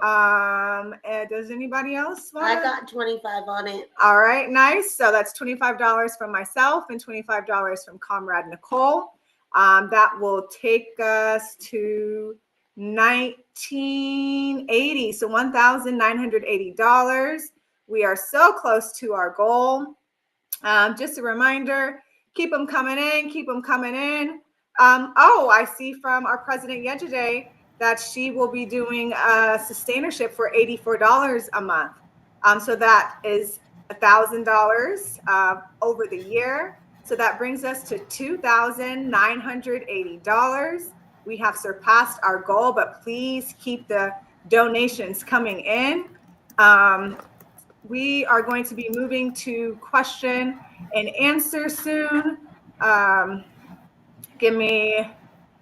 And does anybody else want? I got 25 on it. All right, nice. So that's $25 from myself and $25 from Comrade Nicole. That will take us to $1,980, so $1,980. We are so close to our goal. Just a reminder, keep them coming in, keep them coming in. Oh, I see from our president yesterday that she will be doing a sustainership for $84 a month. So that is $1,000 over the year. So that brings us to $2,980. We have surpassed our goal, but please keep the donations coming in. We are going to be moving to question and answer soon. Give me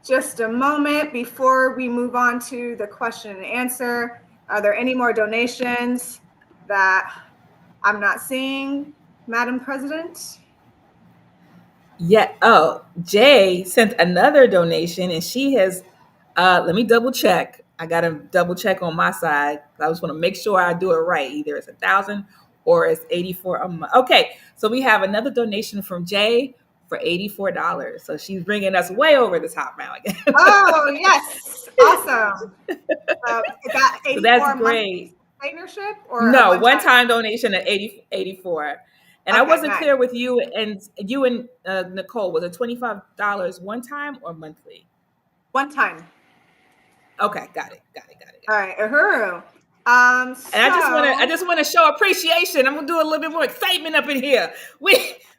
just a moment before we move on to the question and answer. Are there any more donations that I'm not seeing, Madam President? Yeah. Oh, Jay sent another donation, and she has. Let me double check. I got to double check on my side. I just want to make sure I do it right. Either it's 1,000 or it's 84 a month. Okay, so we have another donation from Jay for $84. So she's bringing us way over the top now again. Oh yes, awesome. That 84 so that's great. Sustainership or No, one-time donation at 84. And okay, I wasn't nice. clear with you and Nicole. Was it $25 one time or monthly? One time. Okay, got it. All right, Uhuru. And I just want to show appreciation. I'm gonna do a little bit more excitement up in here. We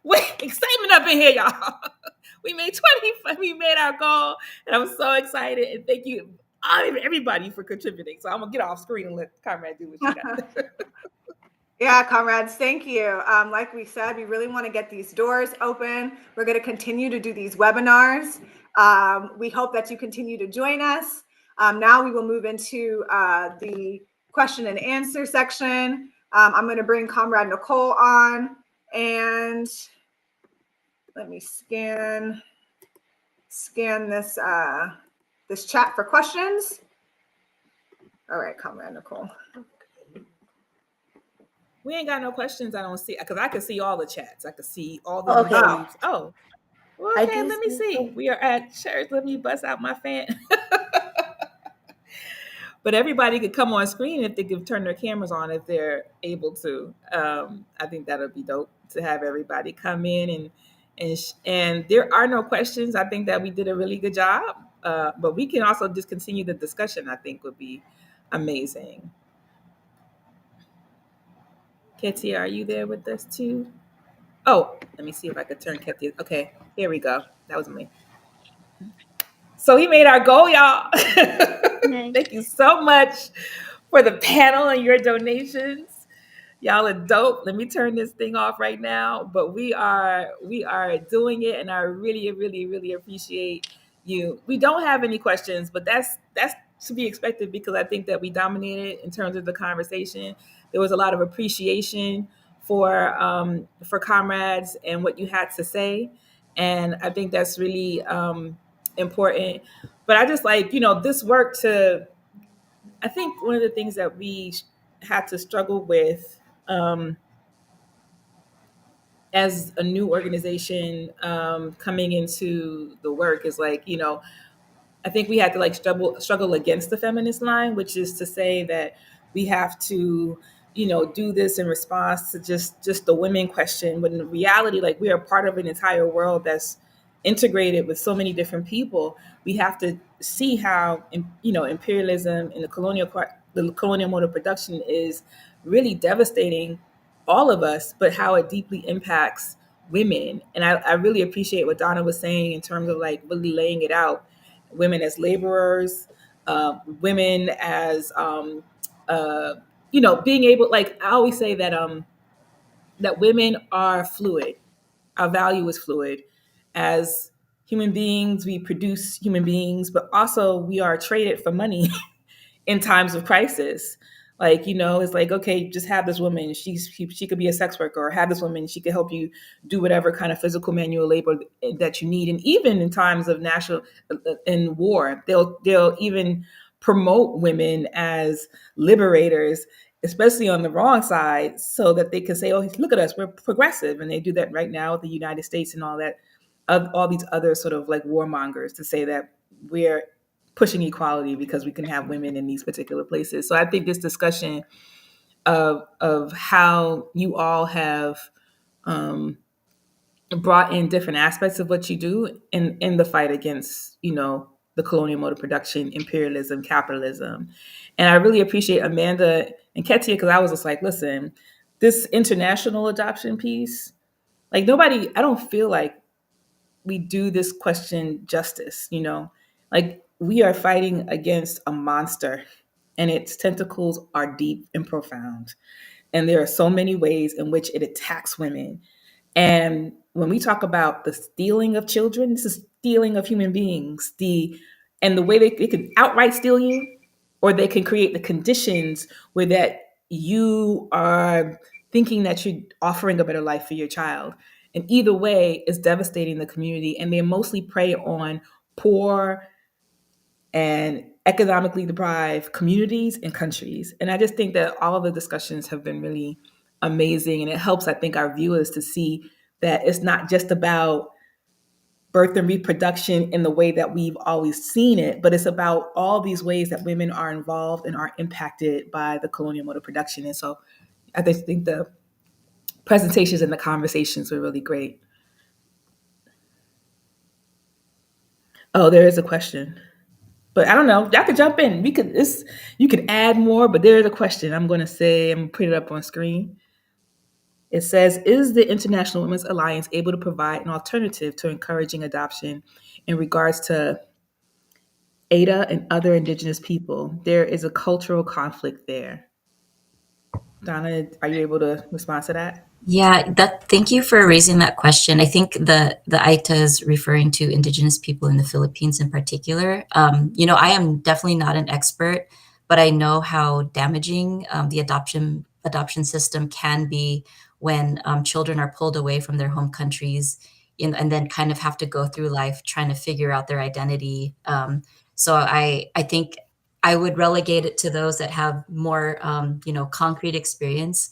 excitement up in here, y'all. We made our goal, and I'm so excited. And thank you, everybody, for contributing. So I'm gonna get off screen and let Comrade do what she got. Yeah, comrades, thank you. Like we said, we really want to get these doors open. We're going to continue to do these webinars. We hope that you continue to join us. Now we will move into the question and answer section. I'm going to bring Comrade Nicole on, and let me scan this this chat for questions. All right, Comrade Nicole. We ain't got no questions. I don't see, because I can see all the chats. I can see all the Okay. Oh, okay. Let me see. We are at church. Let me bust out my fan. But everybody could come on screen if they could turn their cameras on if they're able to. I think that would be dope to have everybody come in and there are no questions. I think that we did a really good job. But we can also just continue the discussion. I think would be amazing. Kettia, are you there with us too? Oh, let me see if I could turn Kettia. Okay, here we go. That was me. So he made our goal, y'all. Nice. Thank you so much for the panel and your donations. Y'all are dope. Let me turn this thing off right now. But we are doing it, and I really, really, really appreciate you. We don't have any questions, but that's to be expected because I think that we dominated in terms of the conversation. There was a lot of appreciation for comrades and what you had to say, and I think that's really important. But I just this work to. I think one of the things that we had to struggle with as a new organization coming into the work is I think we had to struggle against the feminist line, which is to say that we have to do this in response to just the women question, when in reality, we are part of an entire world that's integrated with so many different people. We have to see how imperialism and the colonial the colonial mode of production is really devastating all of us, but how it deeply impacts women. And I really appreciate what Donna was saying in terms of like really laying it out. Women as laborers, women as being able, like I always say that women are fluid. Our value is fluid. As human beings, we produce human beings, but also we are traded for money in times of crisis. Like, it's like, okay, just have this woman. She could be a sex worker, or have this woman. She could help you do whatever kind of physical manual labor that you need. And even in times of in war, they'll even promote women as liberators, especially on the wrong side, so that they can say, oh, look at us, we're progressive. And they do that right now with the United States and all that, all these other sort of like warmongers to say that we're pushing equality because we can have women in these particular places. So I think this discussion of how you all have brought in different aspects of what you do in the fight against, the colonial mode of production, imperialism, capitalism. And I really appreciate Amanda and Kettia, because I was just like, listen, this international adoption piece, like nobody, I don't feel like we do this question justice, like we are fighting against a monster, and its tentacles are deep and profound. And there are so many ways in which it attacks women. And when we talk about the stealing of children, this is stealing of human beings. And the way they can outright steal you, or they can create the conditions where that you are thinking that you're offering a better life for your child. And either way is devastating the community. And they mostly prey on poor and economically deprived communities and countries. And I just think that all of the discussions have been really amazing. And it helps, I think, our viewers to see that it's not just about birth and reproduction in the way that we've always seen it, but it's about all these ways that women are involved and are impacted by the colonial mode of production. And so I just think the presentations and the conversations were really great. Oh, there is a question. But I don't know. Y'all could jump in. You could add more, but there is a question. I'm going to put it up on screen. It says, is the International Women's Alliance able to provide an alternative to encouraging adoption in regards to Ada and other Indigenous people? There is a cultural conflict there. Donna, are you able to respond to that? Yeah, thank you for raising that question. I think the AITA is referring to Indigenous people in the Philippines in particular. I am definitely not an expert, but I know how damaging the adoption system can be when children are pulled away from their home countries and then kind of have to go through life trying to figure out their identity. So I think I would relegate it to those that have more, concrete experience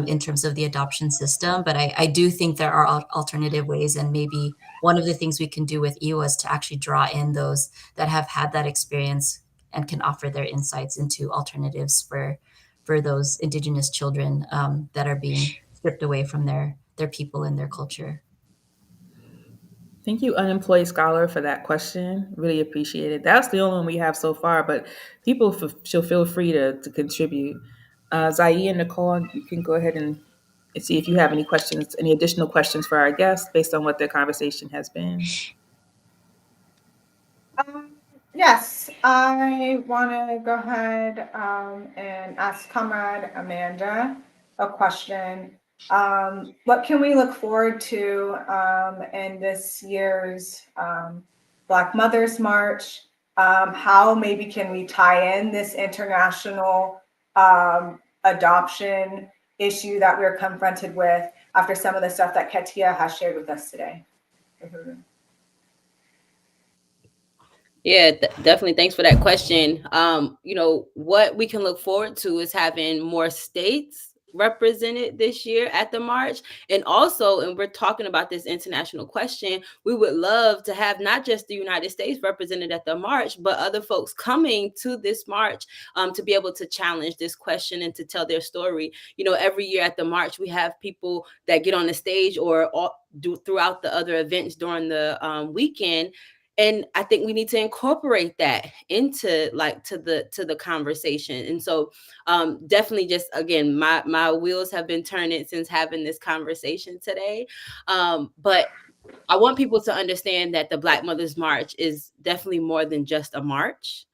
in terms of the adoption system. But I do think there are alternative ways. And maybe one of the things we can do with EWA is to actually draw in those that have had that experience and can offer their insights into alternatives for those Indigenous children that are being stripped away from their people and their culture. Thank you, Unemployed Scholar, for that question. Really appreciate it. That's the only one we have so far, but people should feel free to contribute. Zai and Nicole, you can go ahead and see if you have any questions, any additional questions for our guests based on what their conversation has been. Yes, I want to go ahead and ask Comrade Amanda a question. What can we look forward to in this year's Black Mothers March? How maybe can we tie in this international adoption issue that we're confronted with after some of the stuff that Kettia has shared with us today? Yeah, definitely. Thanks for that question. What we can look forward to is having more states represented this year at the march. And also, and we're talking about this international question, we would love to have not just the United States represented at the march, but other folks coming to this march to be able to challenge this question and to tell their story. Every year at the march, we have people that get on the stage or do throughout the other events during the weekend And I think we need to incorporate that into like to the conversation. And so definitely, just again, my wheels have been turning since having this conversation today. But I want people to understand that the Black Mothers March is definitely more than just a march.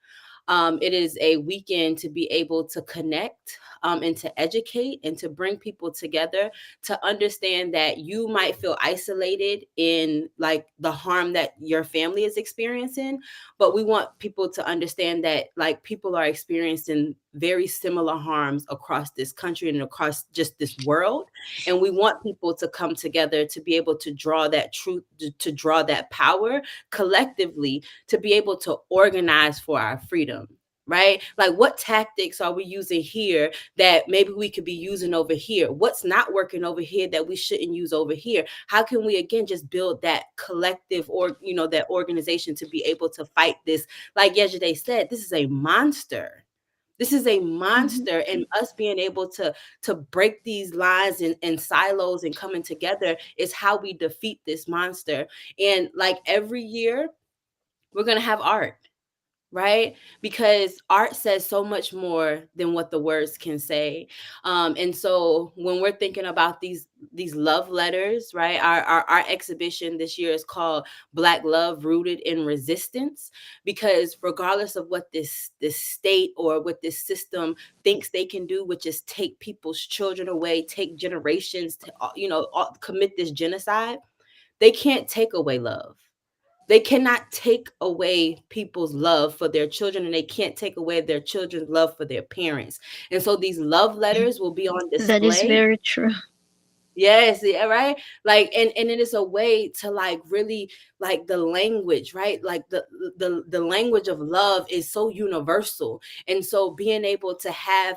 It is a weekend to be able to connect and to educate and to bring people together to understand that you might feel isolated in like the harm that your family is experiencing. But we want people to understand that like people are experiencing very similar harms across this country and across just this world. And we want people to come together to be able to draw that truth, to draw that power collectively, to be able to organize for our freedom, right? Like, what tactics are we using here that maybe we could be using over here? What's not working over here that we shouldn't use over here? How can we, again, just build that collective, or, you know, that organization to be able to fight this? Like yesterday said, this is a monster. This is a monster, and us being able to break these lines and silos and coming together is how we defeat this monster. And like every year, we're going to have art, right? Because art says so much more than what the words can say. And so when we're thinking about these love letters, right? Our exhibition this year is called Black Love Rooted in Resistance, because regardless of what this state or what this system thinks they can do, which is take people's children away, take generations to, commit this genocide, they can't take away love. They cannot take away people's love for their children, and they can't take away their children's love for their parents. And so these love letters will be on display. That is very true. Yes, yeah, right. Like, and it is a way to like really like the language, right? Like the language of love is so universal. And so being able to have,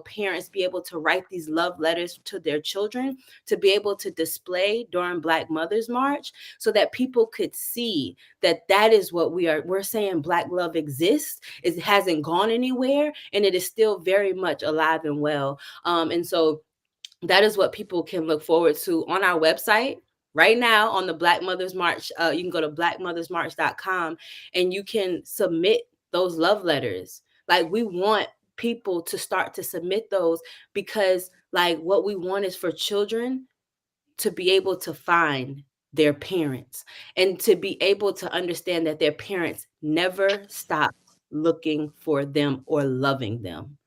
parents be able to write these love letters to their children, to be able to display during Black Mothers March, so that people could see that that is what we're saying. Black love exists. It hasn't gone anywhere, and it is still very much alive and well. And so that is what people can look forward to on our website right now on the Black Mothers March. You can go to blackmothersmarch.com and you can submit those love letters. Like, we want people to start to submit those, because like what we want is for children to be able to find their parents and to be able to understand that their parents never stopped looking for them or loving them.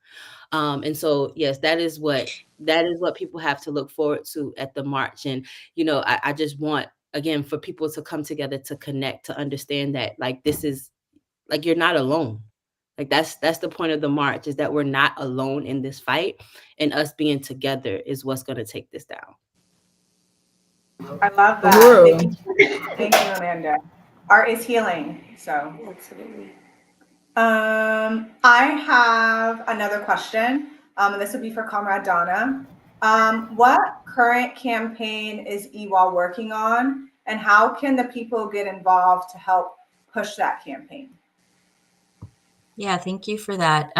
And so, yes, that is what people have to look forward to at the march. And, I just want, again, for people to come together, to connect, to understand that, like, this is, like, you're not alone. Like, that's the point of the march, is that we're not alone in this fight, and us being together is what's going to take this down. I love that. Thank you, Amanda. Art is healing. So Absolutely. I have another question, and this would be for Comrade Donna. What current campaign is EWA working on, and how can the people get involved to help push that campaign? Yeah, thank you for that.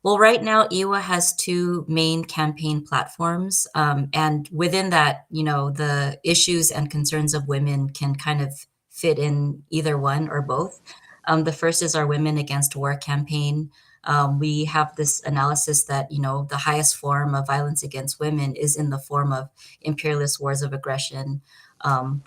Well, right now, EWA has two main campaign platforms. And within that, the issues and concerns of women can kind of fit in either one or both. The first is our Women Against War campaign. We have this analysis that, the highest form of violence against women is in the form of imperialist wars of aggression,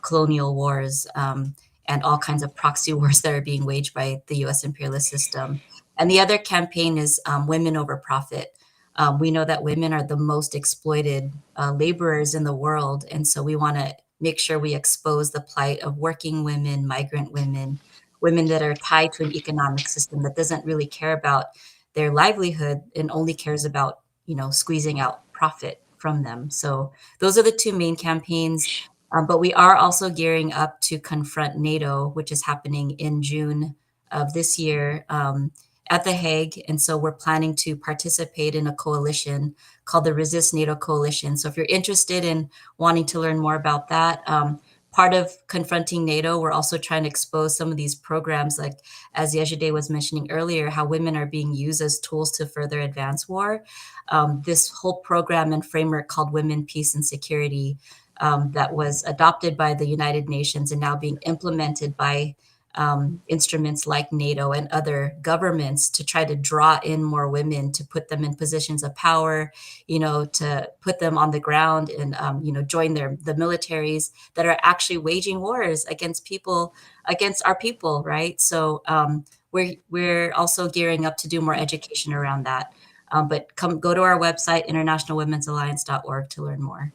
colonial wars, and all kinds of proxy wars that are being waged by the US imperialist system. And the other campaign is Women Over Profit. We know that women are the most exploited laborers in the world. And so we want to make sure we expose the plight of working women, migrant women, women that are tied to an economic system that doesn't really care about their livelihood and only cares about, squeezing out profit from them. So those are the two main campaigns. But we are also gearing up to confront NATO, which is happening in June of this year at The Hague. And so we're planning to participate in a coalition called the Resist NATO Coalition. So if you're interested in wanting to learn more about that, part of confronting NATO, we're also trying to expose some of these programs, like as Yejide was mentioning earlier, how women are being used as tools to further advance war. This whole program and framework called Women, Peace, and Security that was adopted by the United Nations and now being implemented by instruments like NATO and other governments to try to draw in more women, to put them in positions of power, to put them on the ground and, join the militaries that are actually waging wars against our people, right? So we're also gearing up to do more education around that. But go to our website, internationalwomen'salliance.org, to learn more.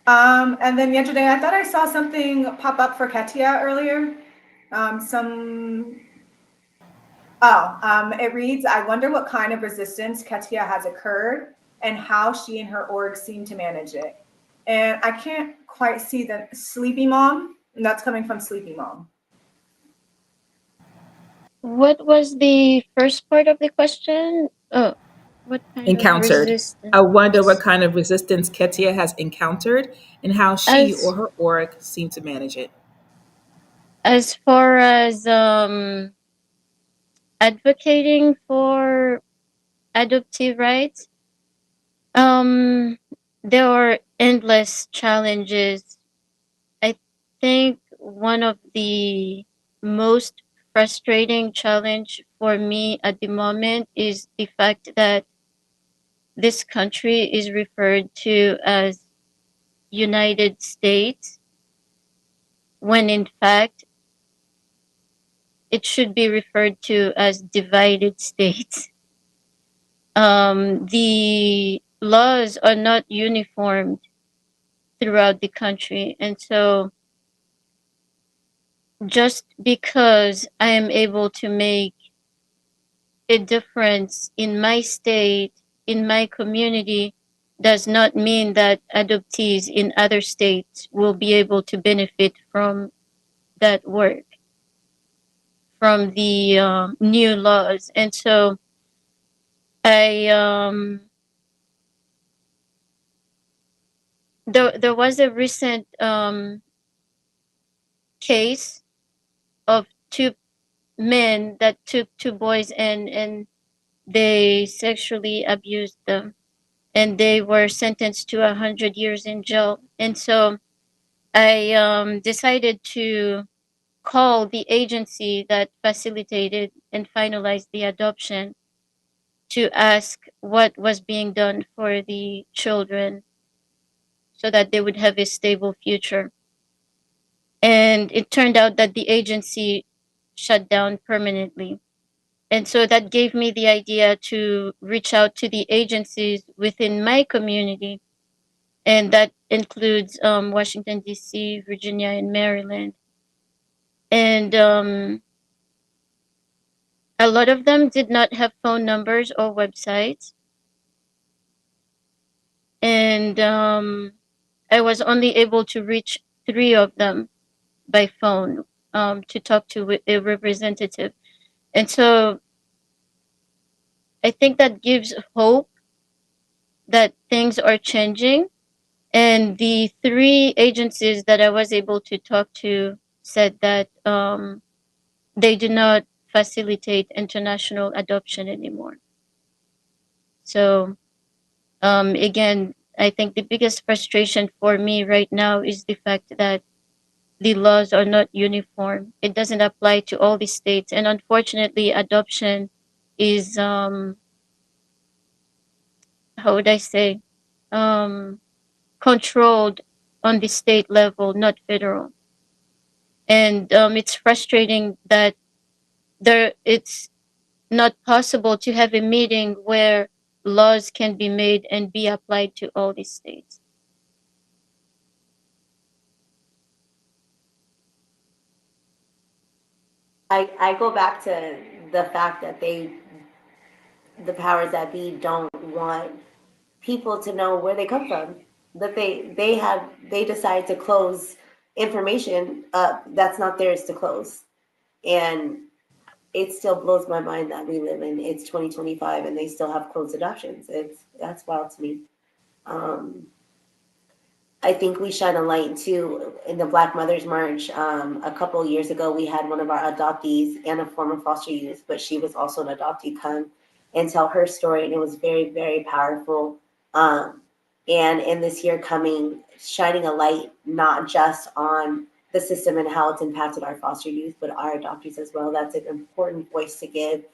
And then yesterday, I thought I saw something pop up for Kettia earlier. It reads, I wonder what kind of resistance Kettia has occurred and how she and her org seem to manage it. And I can't quite see the Sleepy Mom, and that's coming from Sleepy Mom. What was the first part of the question? Oh, what kind Encountered. of resistance? I wonder what kind of resistance Kettia has encountered and how she or her org seem to manage it. As far as advocating for adoptive rights, there are endless challenges. I think one of the most frustrating challenge for me at the moment is the fact that this country is referred to as United States, when in fact it should be referred to as divided states. The laws are not uniformed throughout the country. And so just because I am able to make a difference in my state, in my community, does not mean that adoptees in other states will be able to benefit from that work, from the new laws. And so there was a recent case of two men that took two boys and they sexually abused them, and they were sentenced to 100 years in jail. And so I decided to call the agency that facilitated and finalized the adoption to ask what was being done for the children so that they would have a stable future. And it turned out that the agency shut down permanently. And so that gave me the idea to reach out to the agencies within my community. And that includes Washington, D.C., Virginia, and Maryland. And a lot of them did not have phone numbers or websites. And I was only able to reach 3 of them by phone to talk to a representative. And so I think that gives hope that things are changing. And the 3 agencies that I was able to talk to said that they do not facilitate international adoption anymore. So again, I think the biggest frustration for me right now is the fact that the laws are not uniform. It doesn't apply to all the states. And unfortunately, adoption is, how would I say, controlled on the state level, not federal. And it's frustrating that it's not possible to have a meeting where laws can be made and be applied to all the states. I go back to the fact that the powers that be don't want people to know where they come from. That they decide to close information up that's not theirs to close. And it still blows my mind that it's 2025 and they still have closed adoptions. That's wild to me. I think we shine a light too in the Black Mothers March. A couple of years ago, we had one of our adoptees and a former foster youth, but she was also an adoptee, come and tell her story, and it was very, very powerful. And in this year coming, shining a light not just on the system and how it's impacted our foster youth, but our adoptees as well. That's an important voice to give,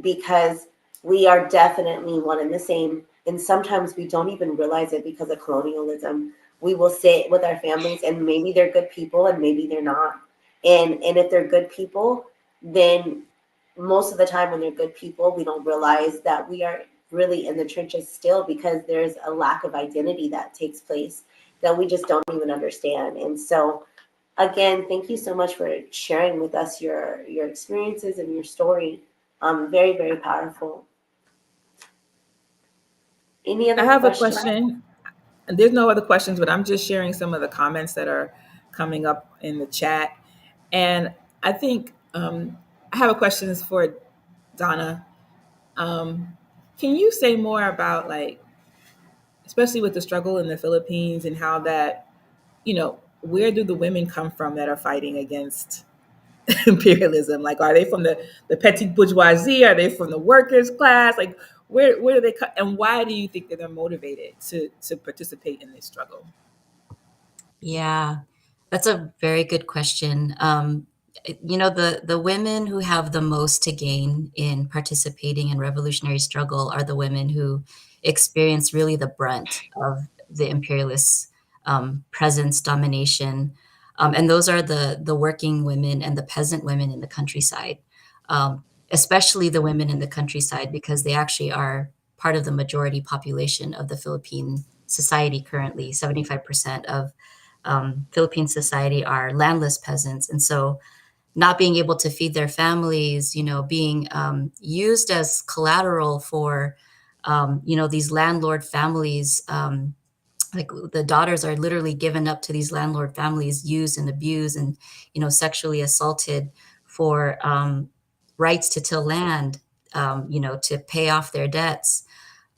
because we are definitely one and the same. And sometimes we don't even realize it because of colonialism. We will sit with our families and maybe they're good people and maybe they're not. And if they're good people, then most of the time when they're good people, we don't realize that we are really in the trenches still, because there's a lack of identity that takes place that we just don't even understand. And so again, thank you so much for sharing with us your experiences and your story. Very, very powerful. Any other I have questions? a question. There's no other questions, but I'm just sharing some of the comments that are coming up in the chat. And I think I have a question for Donna. Can you say more about, like, especially with the struggle in the Philippines and how that, where do the women come from that are fighting against imperialism? Like, are they from the petty bourgeoisie? Are they from the workers class? Like, where do they come, and why do you think that they're motivated to participate in this struggle? Yeah, that's a very good question. The women who have the most to gain in participating in revolutionary struggle are the women who experience really the brunt of the imperialist presence, domination, and those are the working women and the peasant women in the countryside, especially the women in the countryside, because they actually are part of the majority population of the Philippine society currently. 75% of Philippine society are landless peasants. And so not being able to feed their families, being used as collateral for, these landlord families, like the daughters are literally given up to these landlord families, used and abused and, sexually assaulted for rights to till land, to pay off their debts.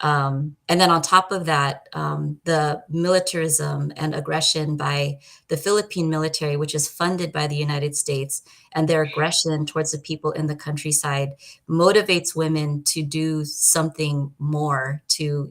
And then on top of that, the militarism and aggression by the Philippine military, which is funded by the United States, and their aggression towards the people in the countryside motivates women to do something more to,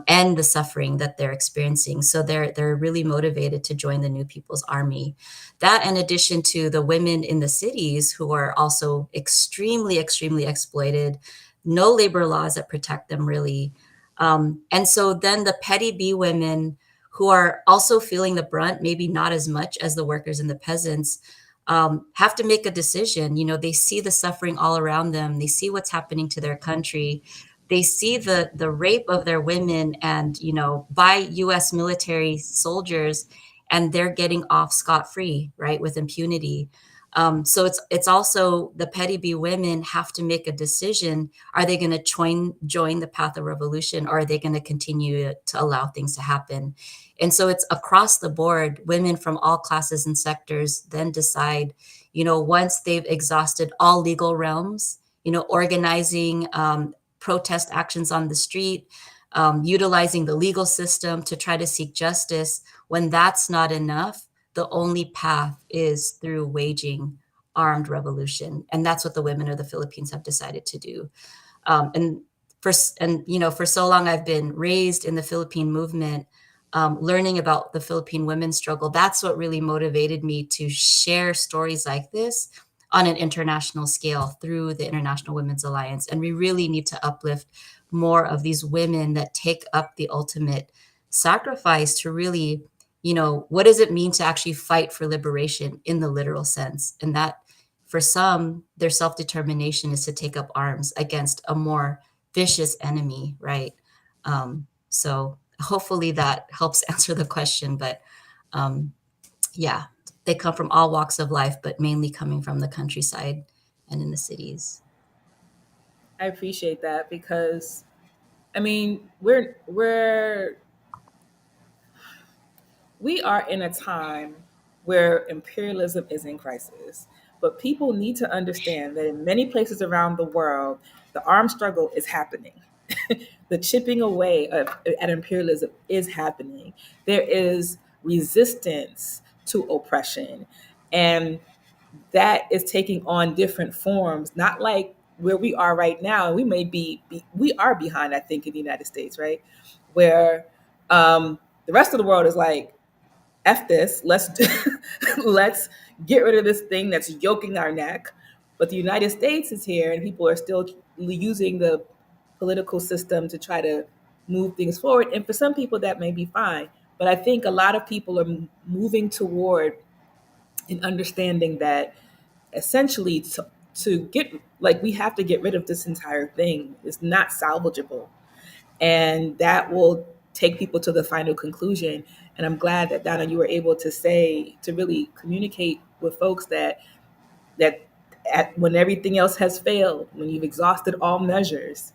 end the suffering that they're experiencing. So they're really motivated to join the New People's Army. That, in addition to the women in the cities who are also extremely, extremely exploited, no labor laws that protect them really. And so then the petty bee women who are also feeling the brunt, maybe not as much as the workers and the peasants, have to make a decision. They see the suffering all around them. They see what's happening to their country. They see the rape of their women and, by US military soldiers, and they're getting off scot-free, right, with impunity. So it's also the petty bee women have to make a decision. Are they going to join the path of revolution, or are they going to continue to allow things to happen? And so it's across the board. Women from all classes and sectors then decide, once they've exhausted all legal realms, organizing protest actions on the street, utilizing the legal system to try to seek justice. When that's not enough, the only path is through waging armed revolution. And that's what the women of the Philippines have decided to do. And for so long, I've been raised in the Philippine movement, learning about the Philippine women's struggle. That's what really motivated me to share stories like this on an international scale through the International Women's Alliance. And we really need to uplift more of these women that take up the ultimate sacrifice to really, what does it mean to actually fight for liberation in the literal sense? And that, for some, their self-determination is to take up arms against a more vicious enemy, right? So hopefully that helps answer the question. But yeah, they come from all walks of life, but mainly coming from the countryside and in the cities. I appreciate that, because I mean, we are in a time where imperialism is in crisis, but people need to understand that in many places around the world, the armed struggle is happening. The chipping away at imperialism is happening. There is resistance to oppression, and that is taking on different forms, not like where we are right now. We may we are behind, I think, in the United States, right? Where the rest of the world is like F this, let's get rid of this thing that's yoking our neck. But the United States is here, and people are still using the political system to try to move things forward. And for some people, that may be fine. But I think a lot of people are moving toward an understanding that essentially to get, like, we have to get rid of this entire thing. It's not salvageable. And that will take people to the final conclusion. And I'm glad that, Donna, you were able to really communicate with folks that when everything else has failed, when you've exhausted all measures,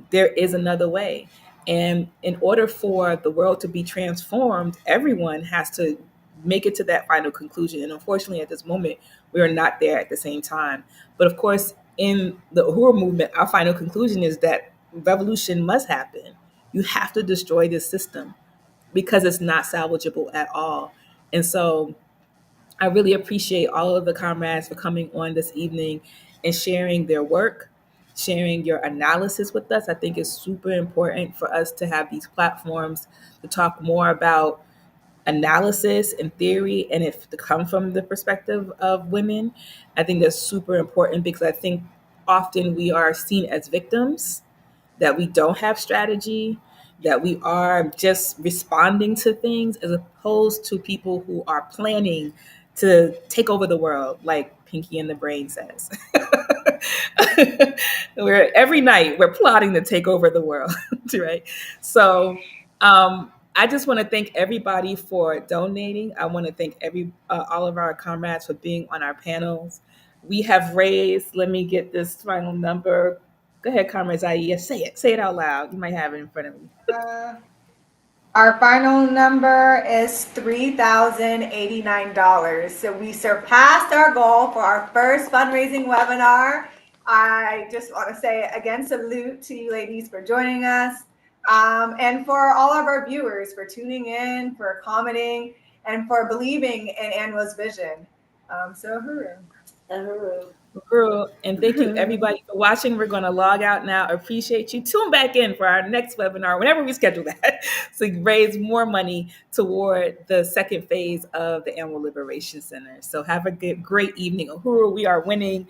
there is another way. And in order for the world to be transformed, everyone has to make it to that final conclusion. And unfortunately, at this moment, we are not there at the same time. But of course, in the Uhuru movement, our final conclusion is that revolution must happen. You have to destroy this system because it's not salvageable at all. And so I really appreciate all of the comrades for coming on this evening and sharing their work, sharing your analysis with us. I think it's super important for us to have these platforms to talk more about analysis and theory, and if to come from the perspective of women. I think that's super important because I think often we are seen as victims, that we don't have strategy, that we are just responding to things, as opposed to people who are planning to take over the world, like Pinky and the Brain says. Every night we're plotting to take over the world, right? So I just want to thank everybody for donating. I want to thank all of our comrades for being on our panels. We have raised, let me get this final number. Go ahead, comrades. Say it out loud. You might have it in front of you. Our final number is $3,089. So we surpassed our goal for our first fundraising webinar. I just want to say again, salute to you ladies for joining us, and for all of our viewers for tuning in, for commenting, and for believing in ANWO's vision. So hooray. Girl, and thank you everybody for watching. We're going to log out now. Appreciate you. Tune back in for our next webinar whenever we schedule that, so raise more money toward the second phase of the ANWO Liberation Center. So have a great evening. Uhuru, we are winning,